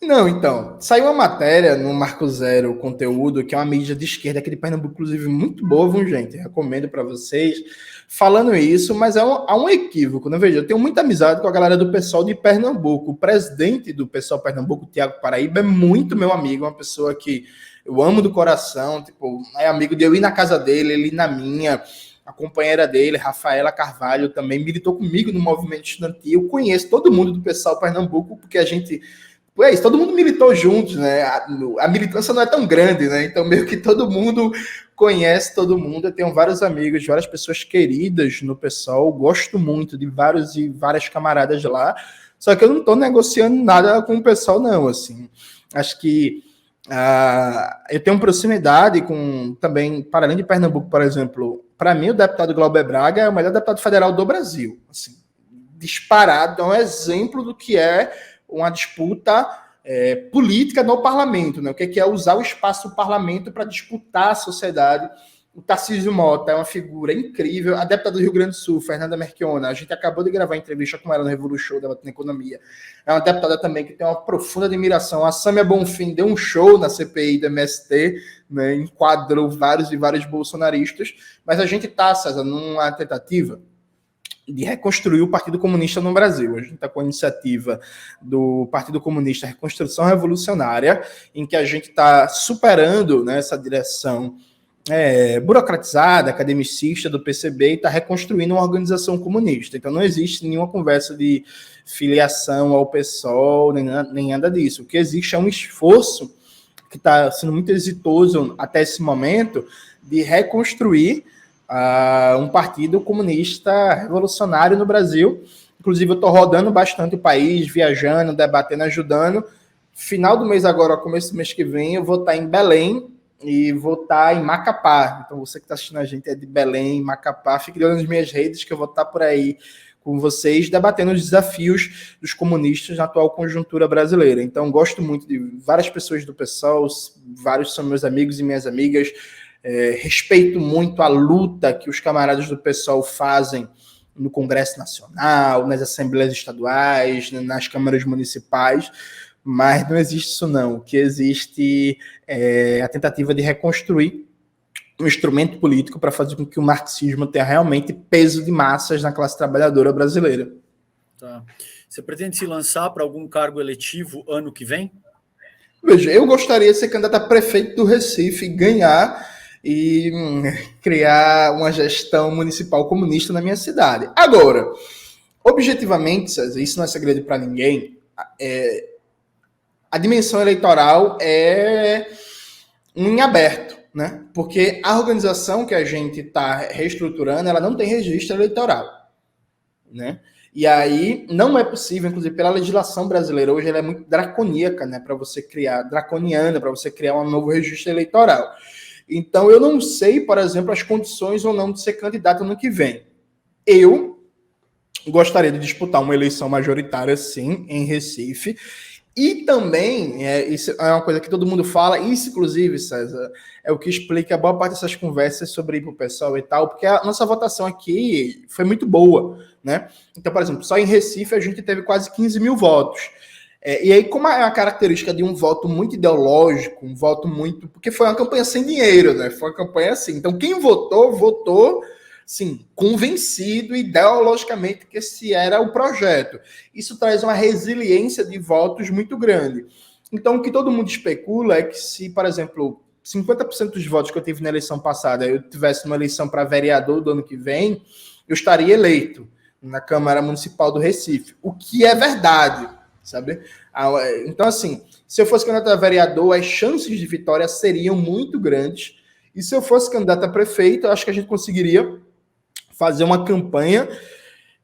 B: Não, então, saiu uma matéria no Marco Zero Conteúdo, que é uma mídia de esquerda aqui de Pernambuco, inclusive muito boa, viu, gente? Recomendo para vocês. Falando isso, mas há um equívoco, né? Veja, eu tenho muita amizade com a galera do PSOL de Pernambuco. O presidente do PSOL Pernambuco, Tiago Paraíba, é muito meu amigo, uma pessoa que eu amo do coração, tipo, é amigo de eu ir na casa dele, ele ir na minha. A companheira dele, Rafaela Carvalho, também militou comigo no movimento estudantil. Eu conheço todo mundo do PSOL Pernambuco, porque a gente... É isso, todo mundo militou juntos, né? A militância não é tão grande, né? Então, meio que todo mundo conhece todo mundo. Eu tenho vários amigos, várias pessoas queridas no PSOL. Gosto muito de vários e várias camaradas lá. Só que eu não estou negociando nada com o PSOL, não. Assim, acho que eu tenho proximidade com também, para além de Pernambuco, por exemplo. Para mim, o deputado Glauber Braga é o melhor deputado federal do Brasil. Assim, disparado, é um exemplo do que é uma disputa política no parlamento, né? O que é usar o espaço do parlamento para disputar a sociedade. O Tarcísio Mota é uma figura incrível. A deputada do Rio Grande do Sul, Fernanda Merchiona, a gente acabou de gravar entrevista com ela no Revolu Show, debatendo economia. É uma deputada também que tem uma profunda admiração. A Sâmia Bonfim deu um show na CPI do MST, né? Enquadrou vários e vários bolsonaristas. Mas a gente está, César, numa tentativa de reconstruir o Partido Comunista no Brasil. A gente está com a iniciativa do Partido Comunista Reconstrução Revolucionária, em que a gente está superando, né, essa direção burocratizada, academicista do PCB e está reconstruindo uma organização comunista. Então não existe nenhuma conversa de filiação ao PSOL, nem nada disso. O que existe é um esforço que está sendo muito exitoso até esse momento de reconstruir um partido comunista revolucionário no Brasil. Inclusive, eu estou rodando bastante o país, viajando, debatendo, ajudando. Final do mês agora, começo do mês que vem, eu vou estar em Belém e vou estar em Macapá. Então, você que está assistindo a gente é de Belém, Macapá, fique olhando nas minhas redes que eu vou estar por aí com vocês, debatendo os desafios dos comunistas na atual conjuntura brasileira. Então, gosto muito de várias pessoas do PSOL, vários são meus amigos e minhas amigas. Respeito muito a luta que os camaradas do PSOL fazem no Congresso Nacional, nas assembleias estaduais, nas câmaras municipais, mas não existe isso não. O que existe é a tentativa de reconstruir um instrumento político para fazer com que o marxismo tenha realmente peso de massas na classe trabalhadora brasileira.
A: Tá. Você pretende se lançar para algum cargo eletivo ano que vem?
B: Veja, eu gostaria de ser candidato a prefeito do Recife, ganhar e criar uma gestão municipal comunista na minha cidade. Agora, objetivamente, César, isso não é segredo para ninguém, a dimensão eleitoral é em aberto, né? Porque a organização que a gente está reestruturando, ela não tem registro eleitoral, né? E aí não é possível, inclusive pela legislação brasileira, hoje ela é muito draconíaca, né? Para você criar, draconiana, para você criar um novo registro eleitoral. Então, eu não sei, por exemplo, as condições ou não de ser candidato ano que vem. Eu gostaria de disputar uma eleição majoritária, sim, em Recife. E também, isso é uma coisa que todo mundo fala, isso, inclusive, César, é o que explica a boa parte dessas conversas sobre ir para o pessoal e tal, porque a nossa votação aqui foi muito boa, né? Então, por exemplo, só em Recife a gente teve quase 15 mil votos. E aí, como é uma característica de um voto muito ideológico, um voto muito... Porque foi uma campanha sem dinheiro, né? Foi uma campanha assim. Então, quem votou, sim, convencido ideologicamente que esse era o projeto. Isso traz uma resiliência de votos muito grande. Então, o que todo mundo especula é que se, por exemplo, 50% dos votos que eu tive na eleição passada, eu tivesse uma eleição para vereador do ano que vem, eu estaria eleito na Câmara Municipal do Recife, o que é verdade, sabe? Então, assim, se eu fosse candidato a vereador, as chances de vitória seriam muito grandes, e se eu fosse candidato a prefeito, eu acho que a gente conseguiria fazer uma campanha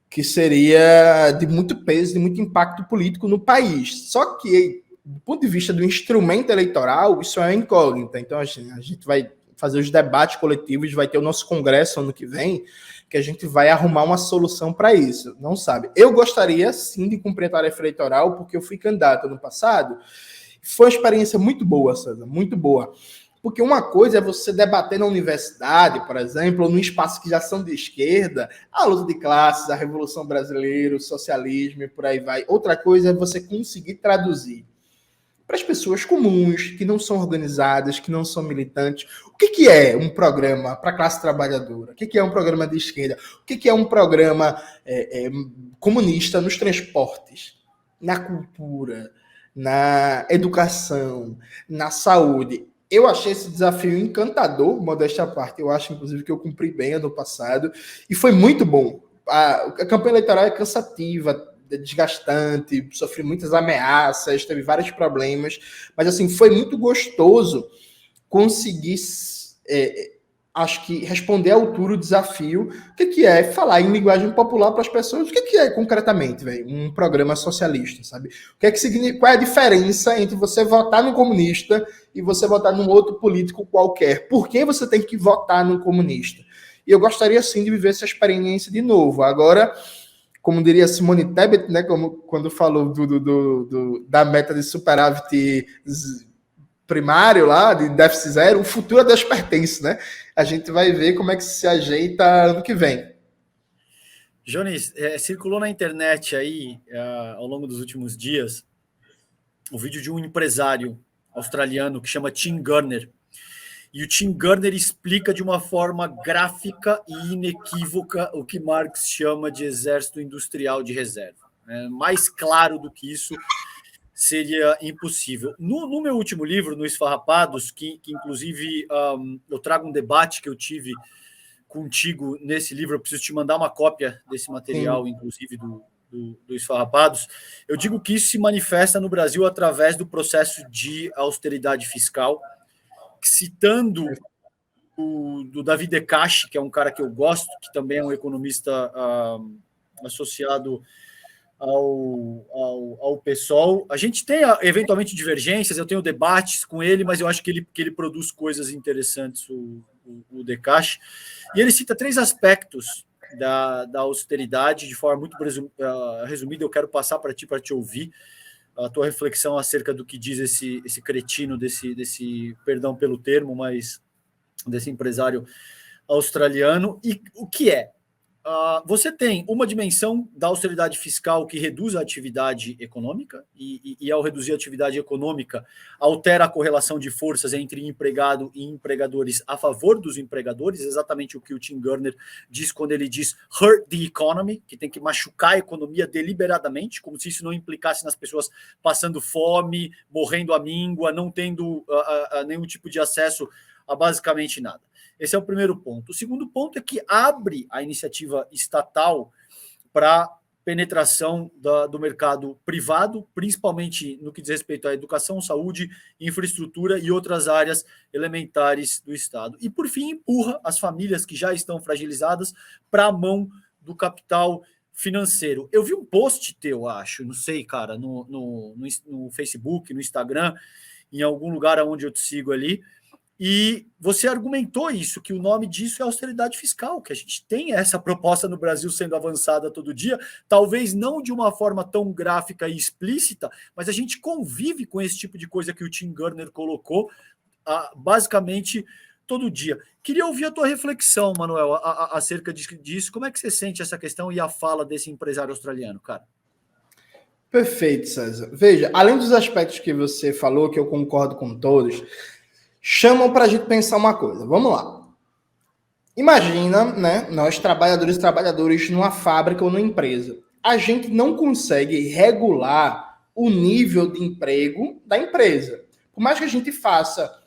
B: que seria de muito peso, de muito impacto político no país. Só que, do ponto de vista do instrumento eleitoral, isso é uma incógnita. Então, a gente vai fazer os debates coletivos, vai ter o nosso congresso ano que vem, que a gente vai arrumar uma solução para isso. Não sabe. Eu gostaria, sim, de cumprir a tarefa eleitoral, porque eu fui candidato ano passado. Foi uma experiência muito boa, César, muito boa. Porque uma coisa é você debater na universidade, por exemplo, ou num espaço que já são de esquerda, a luta de classes, a Revolução Brasileira, o socialismo e por aí vai. Outra coisa é você conseguir traduzir para as pessoas comuns, que não são organizadas, que não são militantes. O que é um programa para a classe trabalhadora? O que é um programa de esquerda? O que é um programa comunista nos transportes, na cultura, na educação, na saúde? Eu achei esse desafio encantador, modéstia à parte. Eu acho, inclusive, que eu cumpri bem ano passado. E foi muito bom. A campanha eleitoral é cansativa, desgastante, sofri muitas ameaças, teve vários problemas. Mas, assim, foi muito gostoso conseguir, acho que, responder à altura o desafio. O que é falar em linguagem popular para as pessoas? O que é, concretamente, véio, um programa socialista, sabe? O que é que significa? Qual é a diferença entre você votar no comunista e você votar num outro político qualquer? Por que você tem que votar no comunista? E eu gostaria, sim, de viver essa experiência de novo. Agora, como diria Simone Tebet, né, quando falou da meta de superávit primário lá, de déficit zero, o futuro a Deus pertence, né? A gente vai ver como é que se ajeita ano que vem.
A: Jones, circulou na internet aí, ao longo dos últimos dias, o vídeo de um empresário australiano que chama Tim Gurner. E o Tim Gurner explica de uma forma gráfica e inequívoca o que Marx chama de exército industrial de reserva. Mais claro do que isso seria impossível. No meu último livro, no Esfarrapados, que inclusive eu trago um debate que eu tive contigo nesse livro, eu preciso te mandar uma cópia desse material, inclusive do Esfarrapados, eu digo que isso se manifesta no Brasil através do processo de austeridade fiscal, citando do Davi Decache, que é um cara que eu gosto, que também é um economista associado ao PSOL. A gente tem, eventualmente, divergências, eu tenho debates com ele, mas eu acho que ele produz coisas interessantes, o Decache. E ele cita 3 aspectos da austeridade, de forma muito resumida. Eu quero passar para ti, para te ouvir a tua reflexão acerca do que diz esse cretino, desse perdão pelo termo, mas desse empresário australiano. E o que é? Você tem uma dimensão da austeridade fiscal que reduz a atividade econômica e ao reduzir a atividade econômica, altera a correlação de forças entre empregado e empregadores a favor dos empregadores, exatamente o que o Tim Gurner diz quando ele diz hurt the economy, que tem que machucar a economia deliberadamente, como se isso não implicasse nas pessoas passando fome, morrendo à míngua, não tendo nenhum tipo de acesso a basicamente nada. Esse é o primeiro ponto. O segundo ponto é que abre a iniciativa estatal para penetração do mercado privado, principalmente no que diz respeito à educação, saúde, infraestrutura e outras áreas elementares do Estado. E, por fim, empurra as famílias que já estão fragilizadas para a mão do capital financeiro. Eu vi um post teu, acho, não sei, cara, no Facebook, no Instagram, em algum lugar onde eu te sigo ali, e você argumentou isso, que o nome disso é austeridade fiscal, que a gente tem essa proposta no Brasil sendo avançada todo dia, talvez não de uma forma tão gráfica e explícita, mas a gente convive com esse tipo de coisa que o Tim Gurner colocou, basicamente todo dia. Queria ouvir a tua reflexão, Manuel, acerca disso. Como é que você sente essa questão e a fala desse empresário australiano, cara?
B: Perfeito, César. Veja, além dos aspectos que você falou, que eu concordo com todos, chamam para a gente pensar uma coisa. Vamos lá. Imagina, né, nós trabalhadores e trabalhadoras numa fábrica ou numa empresa. A gente não consegue regular o nível de emprego da empresa. Por mais que a gente faça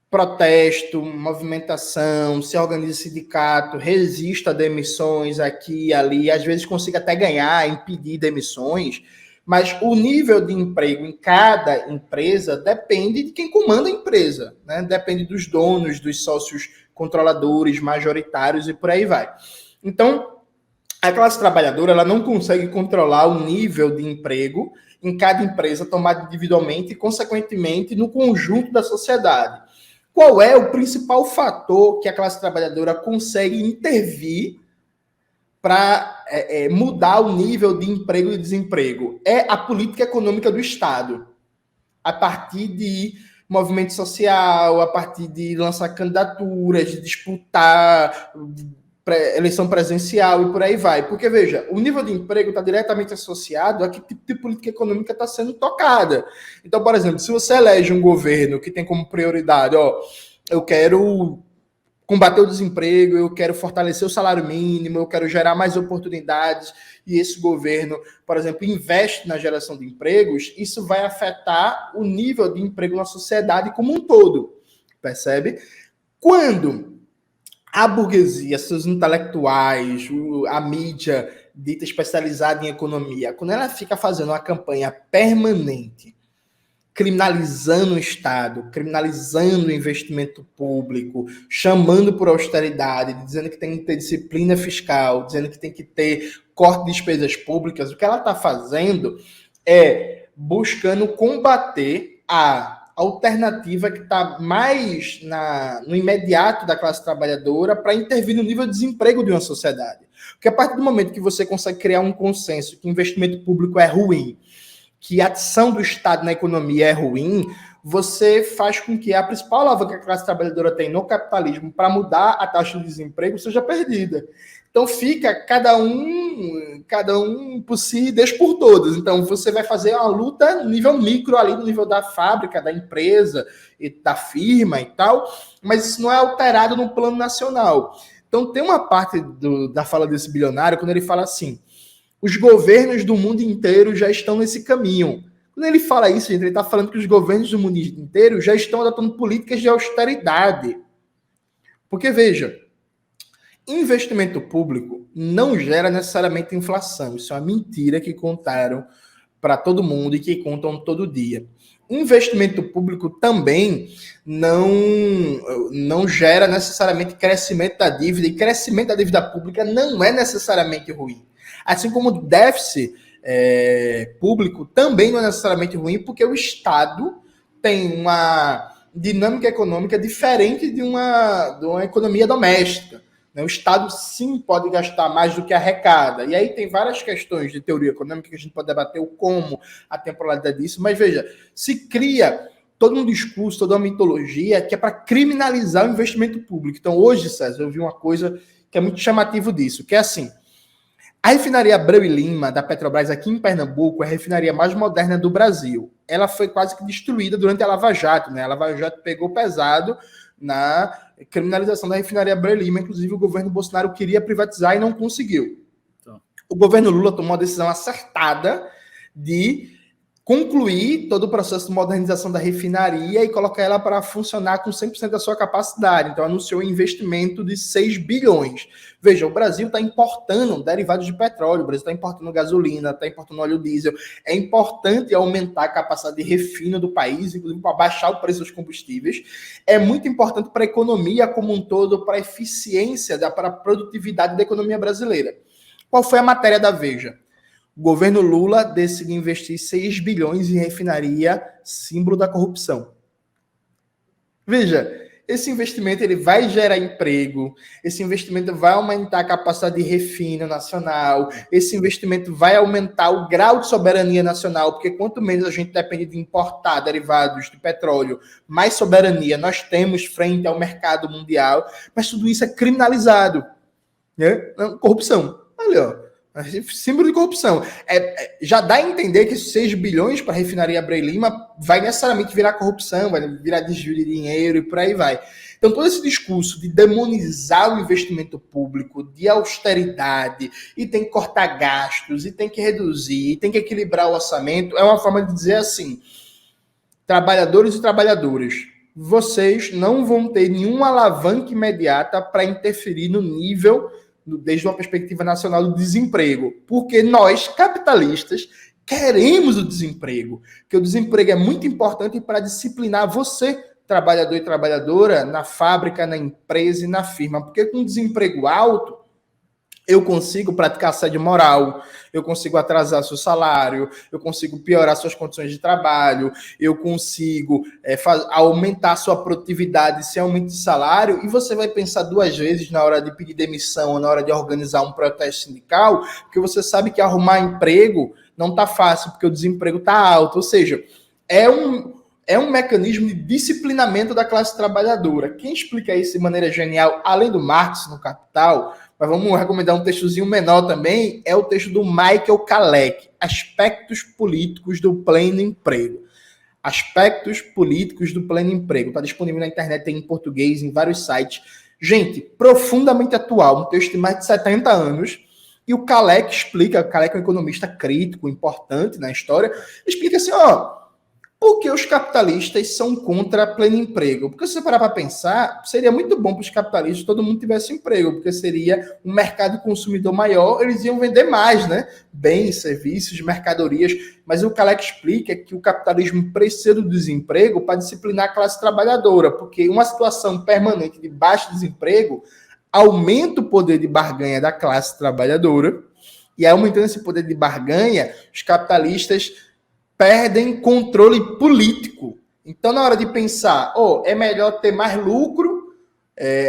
B: protesto, movimentação, se organiza sindicato, resista a demissões aqui e ali, às vezes consiga até ganhar, impedir demissões, mas o nível de emprego em cada empresa depende de quem comanda a empresa, né? Depende dos donos, dos sócios controladores, majoritários e por aí vai. Então, a classe trabalhadora ela não consegue controlar o nível de emprego em cada empresa tomado individualmente e, consequentemente, no conjunto da sociedade. Qual é o principal fator que a classe trabalhadora consegue intervir para mudar o nível de emprego e desemprego? É a política econômica do Estado. A partir de movimento social, a partir de lançar candidaturas, de disputar eleição presencial e por aí vai. Porque, veja, o nível de emprego está diretamente associado a que tipo de política econômica está sendo tocada. Então, por exemplo, se você elege um governo que tem como prioridade, eu quero combater o desemprego, eu quero fortalecer o salário mínimo, eu quero gerar mais oportunidades, e esse governo, por exemplo, investe na geração de empregos, isso vai afetar o nível de emprego na sociedade como um todo, percebe? Quando a burguesia, seus intelectuais, a mídia dita especializada em economia, quando ela fica fazendo uma campanha permanente, criminalizando o Estado, criminalizando o investimento público, chamando por austeridade, dizendo que tem que ter disciplina fiscal, dizendo que tem que ter corte de despesas públicas, o que ela está fazendo é buscando combater a alternativa que está mais no imediato da classe trabalhadora para intervir no nível de desemprego de uma sociedade. Porque a partir do momento que você consegue criar um consenso que investimento público é ruim, que a ação do Estado na economia é ruim, você faz com que a principal alavanca que a classe trabalhadora tem no capitalismo para mudar a taxa de desemprego seja perdida. Então fica cada um por si e Deus por todos. Então você vai fazer uma luta no nível micro ali, no nível da fábrica, da empresa, e da firma e tal, mas isso não é alterado no plano nacional. Então tem uma parte da fala desse bilionário quando ele fala assim: os governos do mundo inteiro já estão nesse caminho. Quando ele fala isso, gente, ele está falando que os governos do mundo inteiro já estão adotando políticas de austeridade. Porque, veja, investimento público não gera necessariamente inflação. Isso é uma mentira que contaram para todo mundo e que contam todo dia. Investimento público também não gera necessariamente crescimento da dívida, e crescimento da dívida pública não é necessariamente ruim. Assim como o déficit público também não é necessariamente ruim, porque o Estado tem uma dinâmica econômica diferente de uma economia doméstica. O Estado, sim, pode gastar mais do que arrecada. E aí tem várias questões de teoria econômica que a gente pode debater o como, a temporalidade disso, mas veja, se cria todo um discurso, toda uma mitologia que é para criminalizar o investimento público. Então hoje, César, eu vi uma coisa que é muito chamativo disso, que é assim: a refinaria Abreu e Lima, da Petrobras, aqui em Pernambuco, é a refinaria mais moderna do Brasil. Ela foi quase que destruída durante a Lava Jato, né? A Lava Jato pegou pesado na criminalização da refinaria Abreu e Lima. Inclusive, o governo Bolsonaro queria privatizar e não conseguiu. Então, o governo Lula tomou a decisão acertada de concluir todo o processo de modernização da refinaria e colocar ela para funcionar com 100% da sua capacidade. Então, anunciou um investimento de 6 bilhões. Veja, o Brasil está importando derivados de petróleo, o Brasil está importando gasolina, está importando óleo diesel. É importante aumentar a capacidade de refino do país, inclusive para baixar o preço dos combustíveis. É muito importante para a economia como um todo, para a eficiência, para a produtividade da economia brasileira. Qual foi a matéria da Veja? O governo Lula decidiu investir 6 bilhões em refinaria, símbolo da corrupção. Veja, esse investimento ele vai gerar emprego, esse investimento vai aumentar a capacidade de refino nacional, esse investimento vai aumentar o grau de soberania nacional, porque quanto menos a gente depende de importar derivados de petróleo, mais soberania nós temos frente ao mercado mundial, mas tudo isso é criminalizado. Né? Corrupção. Olha, ó. Símbolo de corrupção. Já dá a entender que esses 6 bilhões para a refinaria Abreu e Lima vai necessariamente virar corrupção, vai virar desvio de dinheiro e por aí vai. Então, todo esse discurso de demonizar o investimento público, de austeridade, e tem que cortar gastos, e tem que reduzir, e tem que equilibrar o orçamento, é uma forma de dizer assim: trabalhadores e trabalhadoras, vocês não vão ter nenhuma alavanca imediata para interferir no nível, desde uma perspectiva nacional, do desemprego. Porque nós, capitalistas, queremos o desemprego. Porque o desemprego é muito importante para disciplinar você, trabalhador e trabalhadora, na fábrica, na empresa e na firma. Porque com desemprego alto, eu consigo praticar assédio moral, eu consigo atrasar seu salário, eu consigo piorar suas condições de trabalho, eu consigo aumentar sua produtividade sem aumento de salário, e você vai pensar duas vezes na hora de pedir demissão ou na hora de organizar um protesto sindical, porque você sabe que arrumar emprego não está fácil, porque o desemprego está alto. Ou seja, é um mecanismo de disciplinamento da classe trabalhadora. Quem explica isso de maneira genial, além do Marx no Capital, mas vamos recomendar um textozinho menor também, é o texto do Michael Kalec, Aspectos Políticos do Pleno Emprego. Aspectos Políticos do Pleno Emprego. Está disponível na internet, tem em português, em vários sites. Gente, profundamente atual, um texto de mais de 70 anos, e o Kalec explica, o Kalec é um economista crítico, importante na história, explica assim, por que os capitalistas são contra pleno emprego? Porque se você parar para pensar, seria muito bom para os capitalistas todo mundo tivesse emprego, porque seria um mercado consumidor maior, eles iam vender mais, né? Bens, serviços, mercadorias. Mas o Kalec explica que o capitalismo precisa do desemprego para disciplinar a classe trabalhadora, porque uma situação permanente de baixo desemprego aumenta o poder de barganha da classe trabalhadora, e aumentando esse poder de barganha, os capitalistas perdem controle político. Então, na hora de pensar, é melhor ter mais lucro,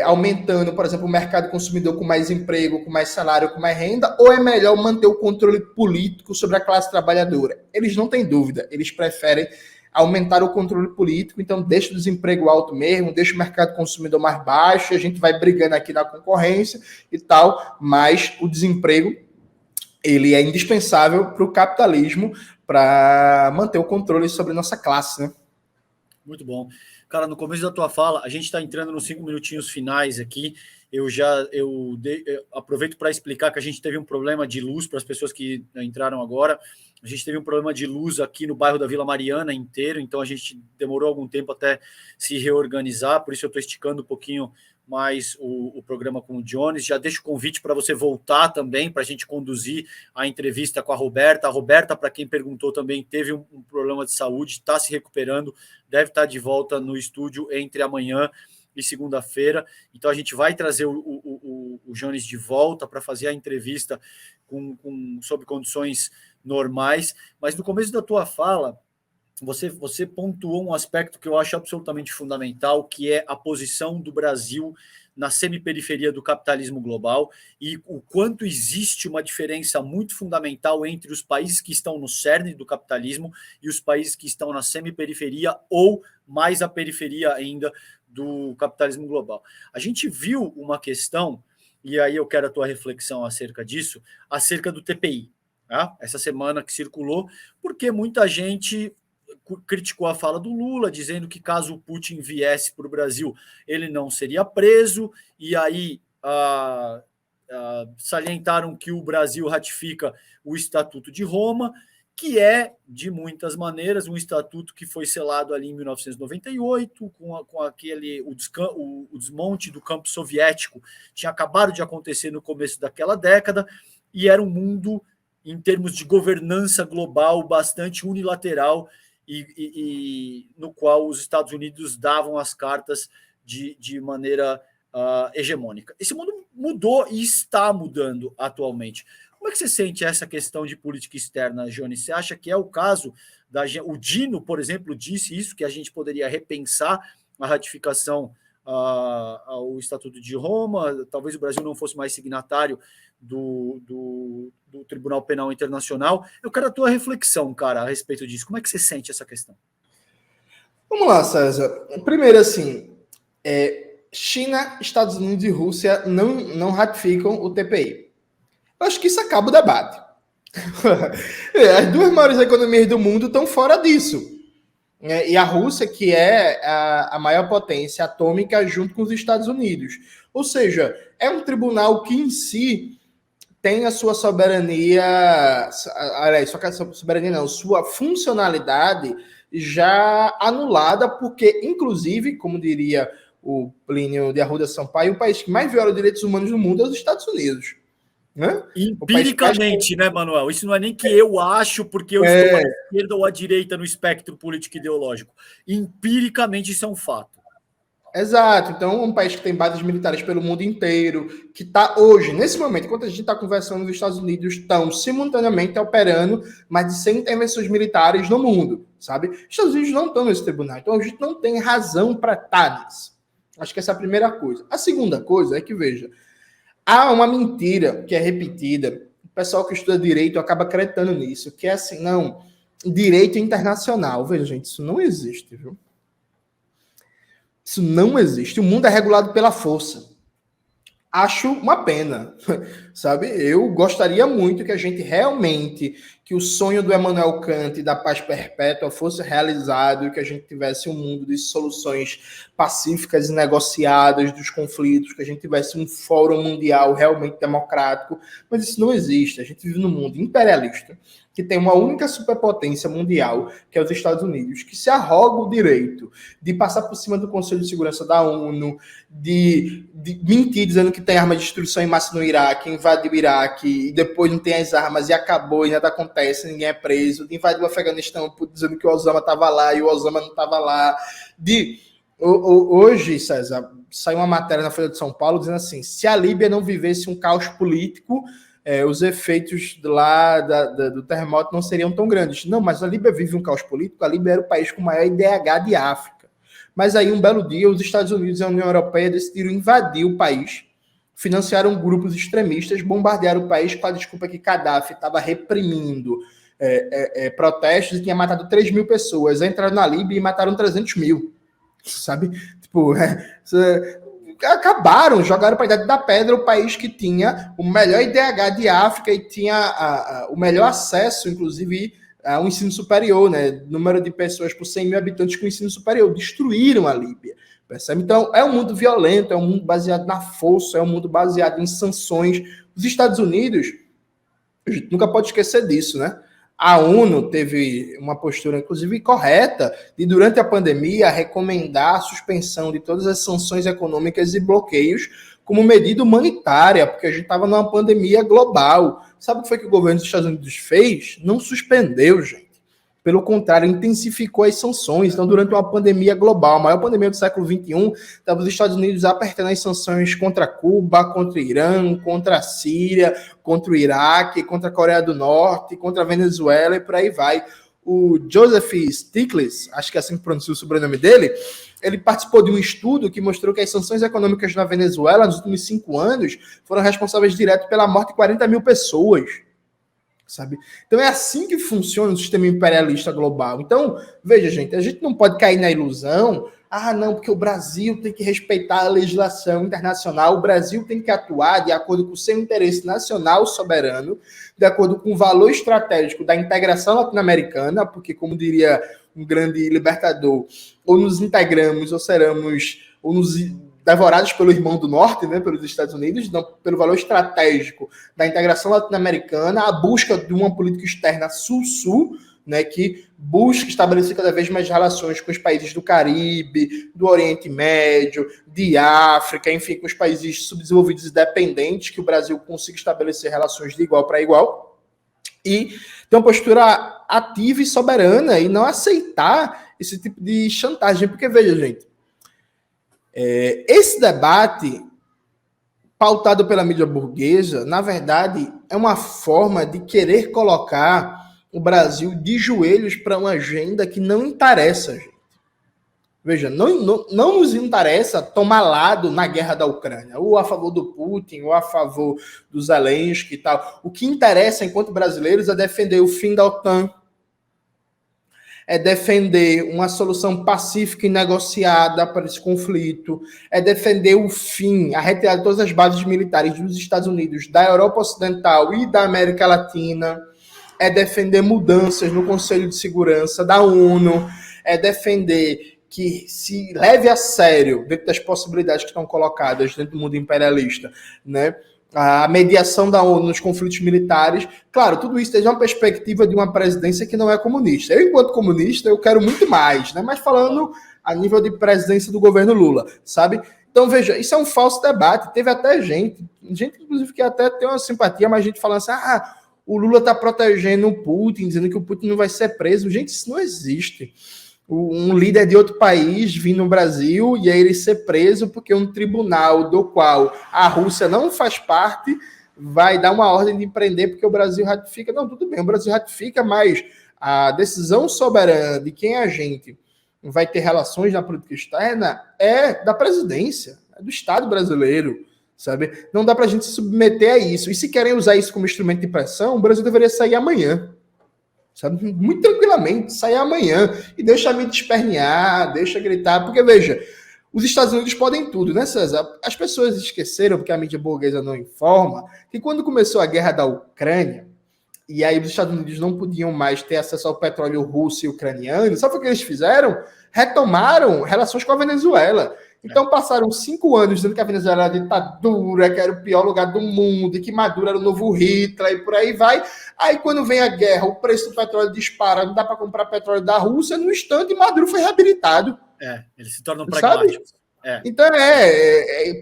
B: aumentando, por exemplo, o mercado consumidor com mais emprego, com mais salário, com mais renda, ou é melhor manter o controle político sobre a classe trabalhadora? Eles não têm dúvida, eles preferem aumentar o controle político, então deixa o desemprego alto mesmo, deixa o mercado consumidor mais baixo, e a gente vai brigando aqui na concorrência e tal, mas o desemprego, ele é indispensável para o capitalismo, para manter o controle sobre nossa classe, né?
A: Muito bom. Cara, no começo da tua fala, a gente está entrando nos 5 minutinhos finais aqui. Eu aproveito para explicar que a gente teve um problema de luz para as pessoas que entraram agora. A gente teve um problema de luz aqui no bairro da Vila Mariana inteiro, então a gente demorou algum tempo até se reorganizar, por isso eu estou esticando um pouquinho mais o programa com o Jones. Já deixo o convite para você voltar também, para a gente conduzir a entrevista com a Roberta. A Roberta, para quem perguntou também, teve um problema de saúde, está se recuperando, deve estar de volta no estúdio entre amanhã e segunda-feira. Então a gente vai trazer o Jones de volta para fazer a entrevista sob condições normais. Mas no começo da tua fala, você pontuou um aspecto que eu acho absolutamente fundamental, que é a posição do Brasil na semiperiferia do capitalismo global e o quanto existe uma diferença muito fundamental entre os países que estão no cerne do capitalismo e os países que estão na semiperiferia ou mais à periferia ainda do capitalismo global. A gente viu uma questão, e aí eu quero a tua reflexão acerca disso, acerca do TPI, tá? Essa semana que circulou, porque muita gente criticou a fala do Lula, dizendo que caso o Putin viesse para o Brasil, ele não seria preso, e aí salientaram que o Brasil ratifica o Estatuto de Roma, que é, de muitas maneiras, um estatuto que foi selado ali em 1998, com aquele o desmonte do campo soviético, tinha acabado de acontecer no começo daquela década, e era um mundo, em termos de governança global, bastante unilateral, e no qual os Estados Unidos davam as cartas de maneira hegemônica. Esse mundo mudou e está mudando atualmente. Como é que você sente essa questão de política externa, Jones? Você acha que é o caso o Dino, por exemplo, disse isso, que a gente poderia repensar a ratificação ao Estatuto de Roma, talvez o Brasil não fosse mais signatário do Tribunal Penal Internacional. Eu quero a tua reflexão, cara, a respeito disso. Como é que você sente essa questão?
B: Vamos lá, César. Primeiro, assim, China, Estados Unidos e Rússia não ratificam o TPI. Eu acho que isso acaba o debate. As duas maiores economias do mundo estão fora disso. E a Rússia, que é a maior potência atômica, junto com os Estados Unidos. Ou seja, é um tribunal que em si tem a sua soberania, aliás, sua soberania não, sua funcionalidade já anulada, porque, inclusive, como diria o Plínio de Arruda Sampaio, o país que mais viola direitos humanos no mundo é os Estados Unidos. Né?
C: Empiricamente, né, Manuel? Isso não é nem que eu acho porque eu estou à esquerda ou à direita no espectro político ideológico. Empiricamente, isso é um fato.
B: Exato. Então, um país que tem bases militares pelo mundo inteiro, que está hoje, nesse momento, enquanto a gente está conversando, os Estados Unidos estão simultaneamente operando mais de 100 intervenções militares no mundo, sabe? Os Estados Unidos não estão nesse tribunal, então a gente não tem razão para estar nisso. Acho que essa é a primeira coisa. A segunda coisa é que, veja, há uma mentira que é repetida, o pessoal que estuda direito acaba acreditando nisso, que é assim, não, direito internacional. Veja, gente, isso não existe, viu? Isso não existe. O mundo é regulado pela força. Acho uma pena, sabe? Eu gostaria muito que a gente realmente, que o sonho do Immanuel Kant e da paz perpétua fosse realizado e que a gente tivesse um mundo de soluções pacíficas e negociadas dos conflitos, que a gente tivesse um fórum mundial realmente democrático, mas isso não existe. A gente vive num mundo imperialista, que tem uma única superpotência mundial, que é os Estados Unidos, que se arroga o direito de passar por cima do Conselho de Segurança da ONU, de mentir dizendo que tem arma de destruição em massa no Iraque, invadiu o Iraque, e depois não tem as armas, e acabou, e nada acontece, ninguém é preso, de invadir o Afeganistão dizendo que o Osama estava lá, e o Osama não estava lá. Hoje, César, saiu uma matéria na Folha de São Paulo dizendo assim, se a Líbia não vivesse um caos político, os efeitos lá do terremoto não seriam tão grandes. Não, mas a Líbia vive um caos político, a Líbia era o país com o maior IDH de África. Mas aí, um belo dia, os Estados Unidos e a União Europeia decidiram invadir o país, financiaram grupos extremistas, bombardearam o país com a desculpa que Gaddafi estava reprimindo protestos e tinha matado 3 mil pessoas. Entraram na Líbia e mataram 300 mil, sabe? Tipo, acabaram, jogaram para a Idade da Pedra o país que tinha o melhor IDH de África e tinha o melhor acesso, inclusive, ao ensino superior, né? Número de pessoas por 100 mil habitantes com ensino superior. Destruíram a Líbia, percebe? Então, é um mundo violento, é um mundo baseado na força, é um mundo baseado em sanções. Os Estados Unidos, a gente nunca pode esquecer disso, né? A ONU teve uma postura, inclusive, correta de, durante a pandemia, recomendar a suspensão de todas as sanções econômicas e bloqueios como medida humanitária, porque a gente estava numa pandemia global. Sabe o que foi que o governo dos Estados Unidos fez? Não suspendeu, gente. Pelo contrário, intensificou as sanções. Então, durante uma pandemia global, a maior pandemia do século XXI, estavam os Estados Unidos apertando as sanções contra Cuba, contra o Irã, contra a Síria, contra o Iraque, contra a Coreia do Norte, contra a Venezuela e por aí vai. O Joseph Stiglitz, acho que é assim que pronuncia o sobrenome dele, ele participou de um estudo que mostrou que as sanções econômicas na Venezuela, nos últimos 5 anos, foram responsáveis direto pela morte de 40 mil pessoas. Sabe? Então é assim que funciona o sistema imperialista global. Então, veja, gente, a gente não pode cair na ilusão, não, porque o Brasil tem que respeitar a legislação internacional, o Brasil tem que atuar de acordo com o seu interesse nacional soberano, de acordo com o valor estratégico da integração latino-americana, porque, como diria um grande libertador, ou nos integramos, ou seremos, ou nos devorados pelo irmão do norte, né, pelos Estados Unidos, não, pelo valor estratégico da integração latino-americana, a busca de uma política externa sul-sul, né, que busca estabelecer cada vez mais relações com os países do Caribe, do Oriente Médio, de África, enfim, com os países subdesenvolvidos e dependentes, que o Brasil consiga estabelecer relações de igual para igual, e ter uma postura ativa e soberana, e não aceitar esse tipo de chantagem, porque, veja, gente, esse debate pautado pela mídia burguesa, na verdade, é uma forma de querer colocar o Brasil de joelhos para uma agenda que não interessa, gente. Veja, não nos interessa tomar lado na guerra da Ucrânia, ou a favor do Putin, ou a favor do Zelensky e tal. O que interessa, enquanto brasileiros, é defender o fim da OTAN, é defender uma solução pacífica e negociada para esse conflito, é defender o fim, a retirada de todas as bases militares dos Estados Unidos, da Europa Ocidental e da América Latina, é defender mudanças no Conselho de Segurança da ONU, é defender que se leve a sério, dentro das possibilidades que estão colocadas dentro do mundo imperialista, né, a mediação da ONU nos conflitos militares. Claro, tudo isso desde uma perspectiva de uma presidência que não é comunista. Eu, enquanto comunista, eu quero muito mais, né? Mas falando a nível de presidência do governo Lula, sabe? Então, veja, isso é um falso debate. Teve até gente inclusive, que até tem uma simpatia, mas gente falando assim, o Lula está protegendo o Putin, dizendo que o Putin não vai ser preso. Gente, isso não existe. Um líder de outro país vir no Brasil e aí ele ser preso porque um tribunal do qual a Rússia não faz parte vai dar uma ordem de prender porque o Brasil ratifica. Não, tudo bem, o Brasil ratifica, mas a decisão soberana de quem a gente vai ter relações na política externa é da presidência, é do Estado brasileiro, sabe? Não dá para a gente se submeter a isso. E se querem usar isso como instrumento de pressão, o Brasil deveria sair amanhã. Sabe? Muito tranquilamente, sair amanhã e deixa a mídia espernear, deixa gritar, porque veja, os Estados Unidos podem tudo, né, César? As pessoas esqueceram, porque a mídia burguesa não informa, que quando começou a guerra da Ucrânia, e aí os Estados Unidos não podiam mais ter acesso ao petróleo russo e ucraniano, sabe o que eles fizeram? Retomaram relações com a Venezuela. Então passaram 5 anos dizendo que a Venezuela era ditadura, que era o pior lugar do mundo, e que Maduro era o novo Hitler, e por aí vai. Aí quando vem a guerra, o preço do petróleo dispara, não dá para comprar petróleo da Rússia, no instante Maduro foi reabilitado.
C: Eles se tornam pragmáticos.
B: Então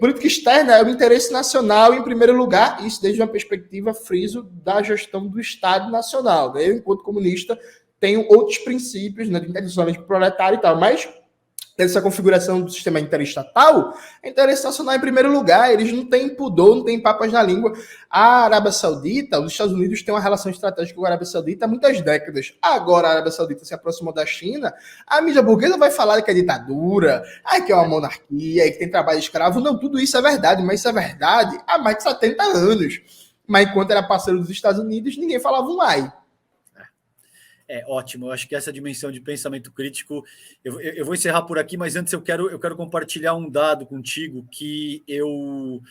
B: política externa é o interesse nacional em primeiro lugar, isso desde uma perspectiva, friso, da gestão do Estado Nacional. Né? Eu, enquanto comunista, tenho outros princípios, né, de internacionalismo proletário e tal, mas essa configuração do sistema interestatal, é interesse nacional em primeiro lugar, eles não têm pudor, não têm papas na língua. A Arábia Saudita, os Estados Unidos têm uma relação estratégica com a Arábia Saudita há muitas décadas. Agora a Arábia Saudita se aproximou da China, a mídia burguesa vai falar que é ditadura, que é uma monarquia, que tem trabalho escravo. Não, tudo isso é verdade, mas isso é verdade há mais de 70 anos. Mas enquanto era parceiro dos Estados Unidos, ninguém falava um ai.
C: Ótimo, eu acho que essa dimensão de pensamento crítico, eu vou encerrar por aqui, mas antes eu quero compartilhar um dado contigo, que eu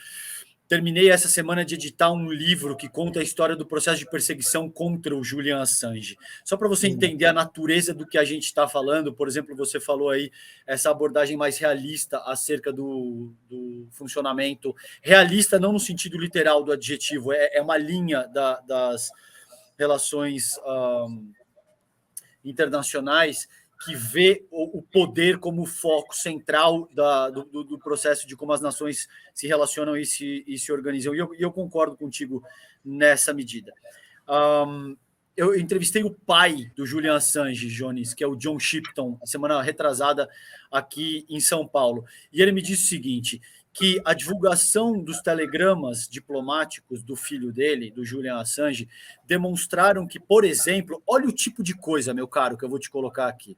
C: terminei essa semana de editar um livro que conta a história do processo de perseguição contra o Julian Assange. Só para você entender a natureza do que a gente está falando, por exemplo, você falou aí essa abordagem mais realista acerca do funcionamento, realista não no sentido literal do adjetivo, é uma linha das relações internacionais que vê o poder como foco central do processo de como as nações se relacionam e se organizam. E eu concordo contigo nessa medida. Eu entrevistei o pai do Julian Assange, Jones, que é o John Shipton, a semana retrasada aqui em São Paulo. E ele me disse o seguinte, que a divulgação dos telegramas diplomáticos do filho dele, do Julian Assange, demonstraram que, por exemplo, olha o tipo de coisa, meu caro, que eu vou te colocar aqui.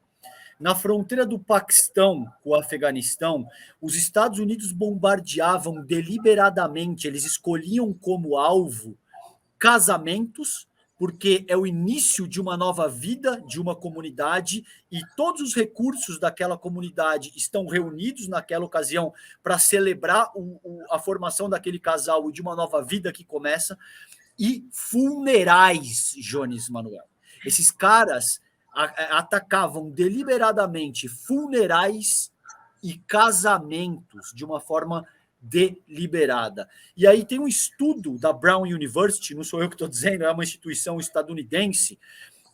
C: Na fronteira do Paquistão com o Afeganistão, os Estados Unidos bombardeavam deliberadamente, eles escolhiam como alvo casamentos, porque é o início de uma nova vida, de uma comunidade, e todos os recursos daquela comunidade estão reunidos naquela ocasião para celebrar a formação daquele casal e de uma nova vida que começa, e funerais, Jones Manuel. Esses caras atacavam deliberadamente funerais e casamentos de uma forma deliberada. E aí tem um estudo da Brown University, não sou eu que estou dizendo, é uma instituição estadunidense,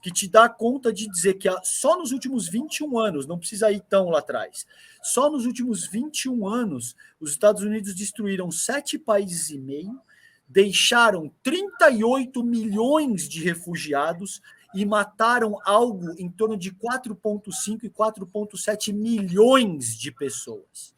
C: que te dá conta de dizer que só nos últimos 21 anos, não precisa ir tão lá atrás, só nos últimos 21 anos, os Estados Unidos destruíram 7 países e meio, deixaram 38 milhões de refugiados e mataram algo em torno de 4,5 e 4,7 milhões de pessoas.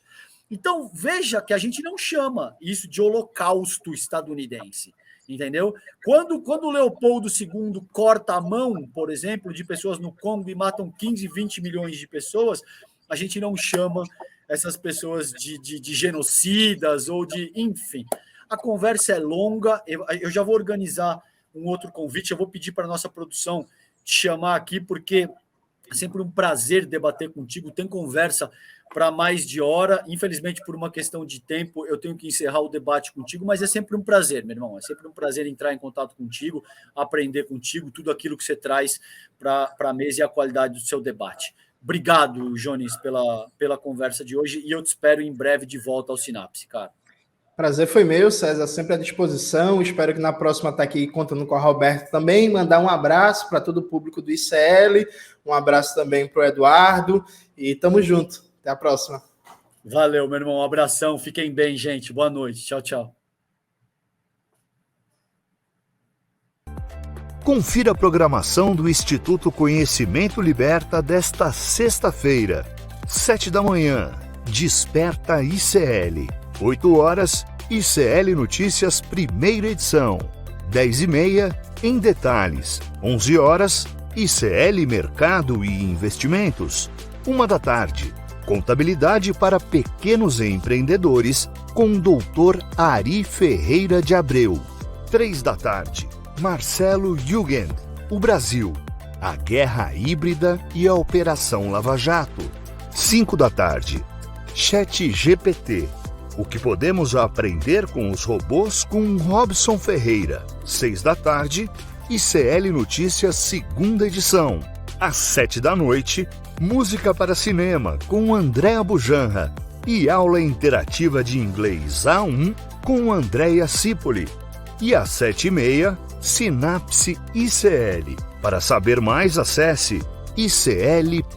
C: Então, veja que a gente não chama isso de holocausto estadunidense, entendeu? Quando o Leopoldo II corta a mão, por exemplo, de pessoas no Congo e matam 15, 20 milhões de pessoas, a gente não chama essas pessoas de genocidas ou de... Enfim, a conversa é longa, eu já vou organizar um outro convite, eu vou pedir para a nossa produção te chamar aqui, porque é sempre um prazer debater contigo, tem conversa para mais de hora, infelizmente por uma questão de tempo eu tenho que encerrar o debate contigo, mas é sempre um prazer, meu irmão, é sempre um prazer entrar em contato contigo, aprender contigo, tudo aquilo que você traz para a mesa e a qualidade do seu debate. Obrigado, Jones, pela conversa de hoje, e eu te espero em breve de volta ao Sinapse, cara.
B: Prazer foi meu, César, sempre à disposição. Espero que na próxima estar aqui contando com a Roberta também. Mandar um abraço para todo o público do ICL, um abraço também para o Eduardo e tamo junto. Até a próxima.
C: Valeu, meu irmão. Um abração. Fiquem bem, gente. Boa noite. Tchau, tchau.
D: Confira a programação do Instituto Conhecimento Liberta desta sexta-feira, 7h. Desperta ICL. 8h, ICL Notícias, primeira edição. 10h30, Em Detalhes. 11h, ICL Mercado e Investimentos. 1h, Contabilidade para Pequenos Empreendedores, com o Dr. Ari Ferreira de Abreu. 3h, Marcelo Jugend, o Brasil, a Guerra Híbrida e a Operação Lava Jato. 5h, ChatGPT, o que podemos aprender com os robôs, com Robson Ferreira. 6h, ICL Notícias, segunda edição. Às 7h, Música para Cinema, com Andréa Bujanra. E aula interativa de inglês A1, com Andréia Cipoli. E às 7h30, Sinapse ICL. Para saber mais, acesse icl.com.br.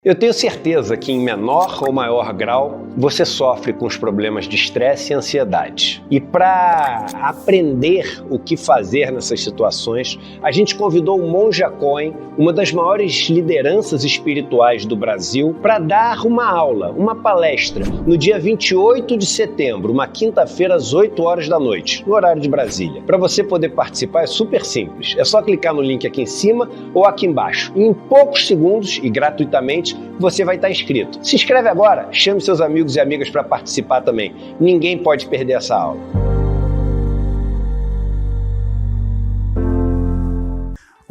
E: Eu tenho certeza que, em menor ou maior grau, você sofre com os problemas de estresse e ansiedade. E para aprender o que fazer nessas situações, a gente convidou o Monja Coen, uma das maiores lideranças espirituais do Brasil, para dar uma aula, uma palestra, no dia 28 de setembro, uma quinta-feira, às 8h, no horário de Brasília. Para você poder participar é super simples. É só clicar no link aqui em cima ou aqui embaixo. Em poucos segundos e gratuitamente, você vai estar inscrito. Se inscreve agora, chame seus amigos e amigas para participar também. Ninguém pode perder essa aula.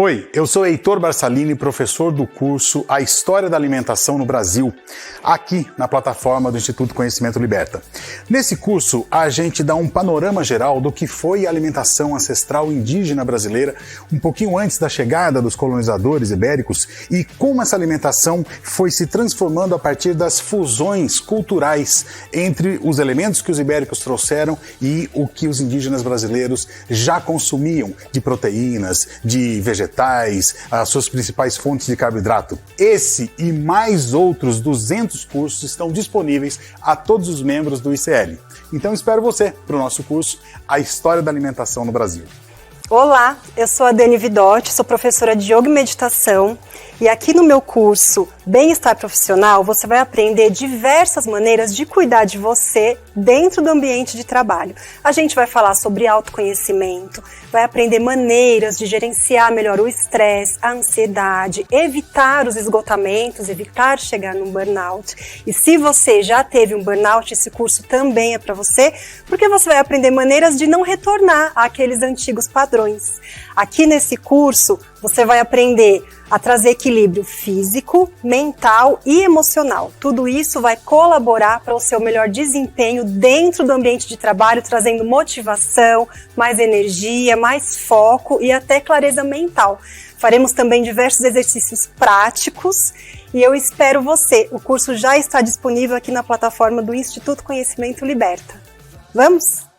F: Oi, eu sou Heitor Barsalini, professor do curso A História da Alimentação no Brasil, aqui na plataforma do Instituto Conhecimento Liberta. Nesse curso, a gente dá um panorama geral do que foi a alimentação ancestral indígena brasileira um pouquinho antes da chegada dos colonizadores ibéricos e como essa alimentação foi se transformando a partir das fusões culturais entre os elementos que os ibéricos trouxeram e o que os indígenas brasileiros já consumiam de proteínas, de vegetais, as suas principais fontes de carboidrato. Esse e mais outros 200 cursos estão disponíveis a todos os membros do ICL. Então espero você para o nosso curso A História da Alimentação no Brasil.
G: Olá, eu sou a Dani Vidotti, sou professora de Yoga e Meditação e aqui no meu curso Bem-Estar Profissional você vai aprender diversas maneiras de cuidar de você dentro do ambiente de trabalho. A gente vai falar sobre autoconhecimento, vai aprender maneiras de gerenciar melhor o estresse, a ansiedade, evitar os esgotamentos, evitar chegar num burnout. E se você já teve um burnout, esse curso também é para você, porque você vai aprender maneiras de não retornar àqueles antigos padrões. Aqui nesse curso, você vai aprender a trazer equilíbrio físico, mental e emocional. Tudo isso vai colaborar para o seu melhor desempenho dentro do ambiente de trabalho, trazendo motivação, mais energia, mais foco e até clareza mental. Faremos também diversos exercícios práticos e eu espero você. O curso já está disponível aqui na plataforma do Instituto Conhecimento Liberta. Vamos?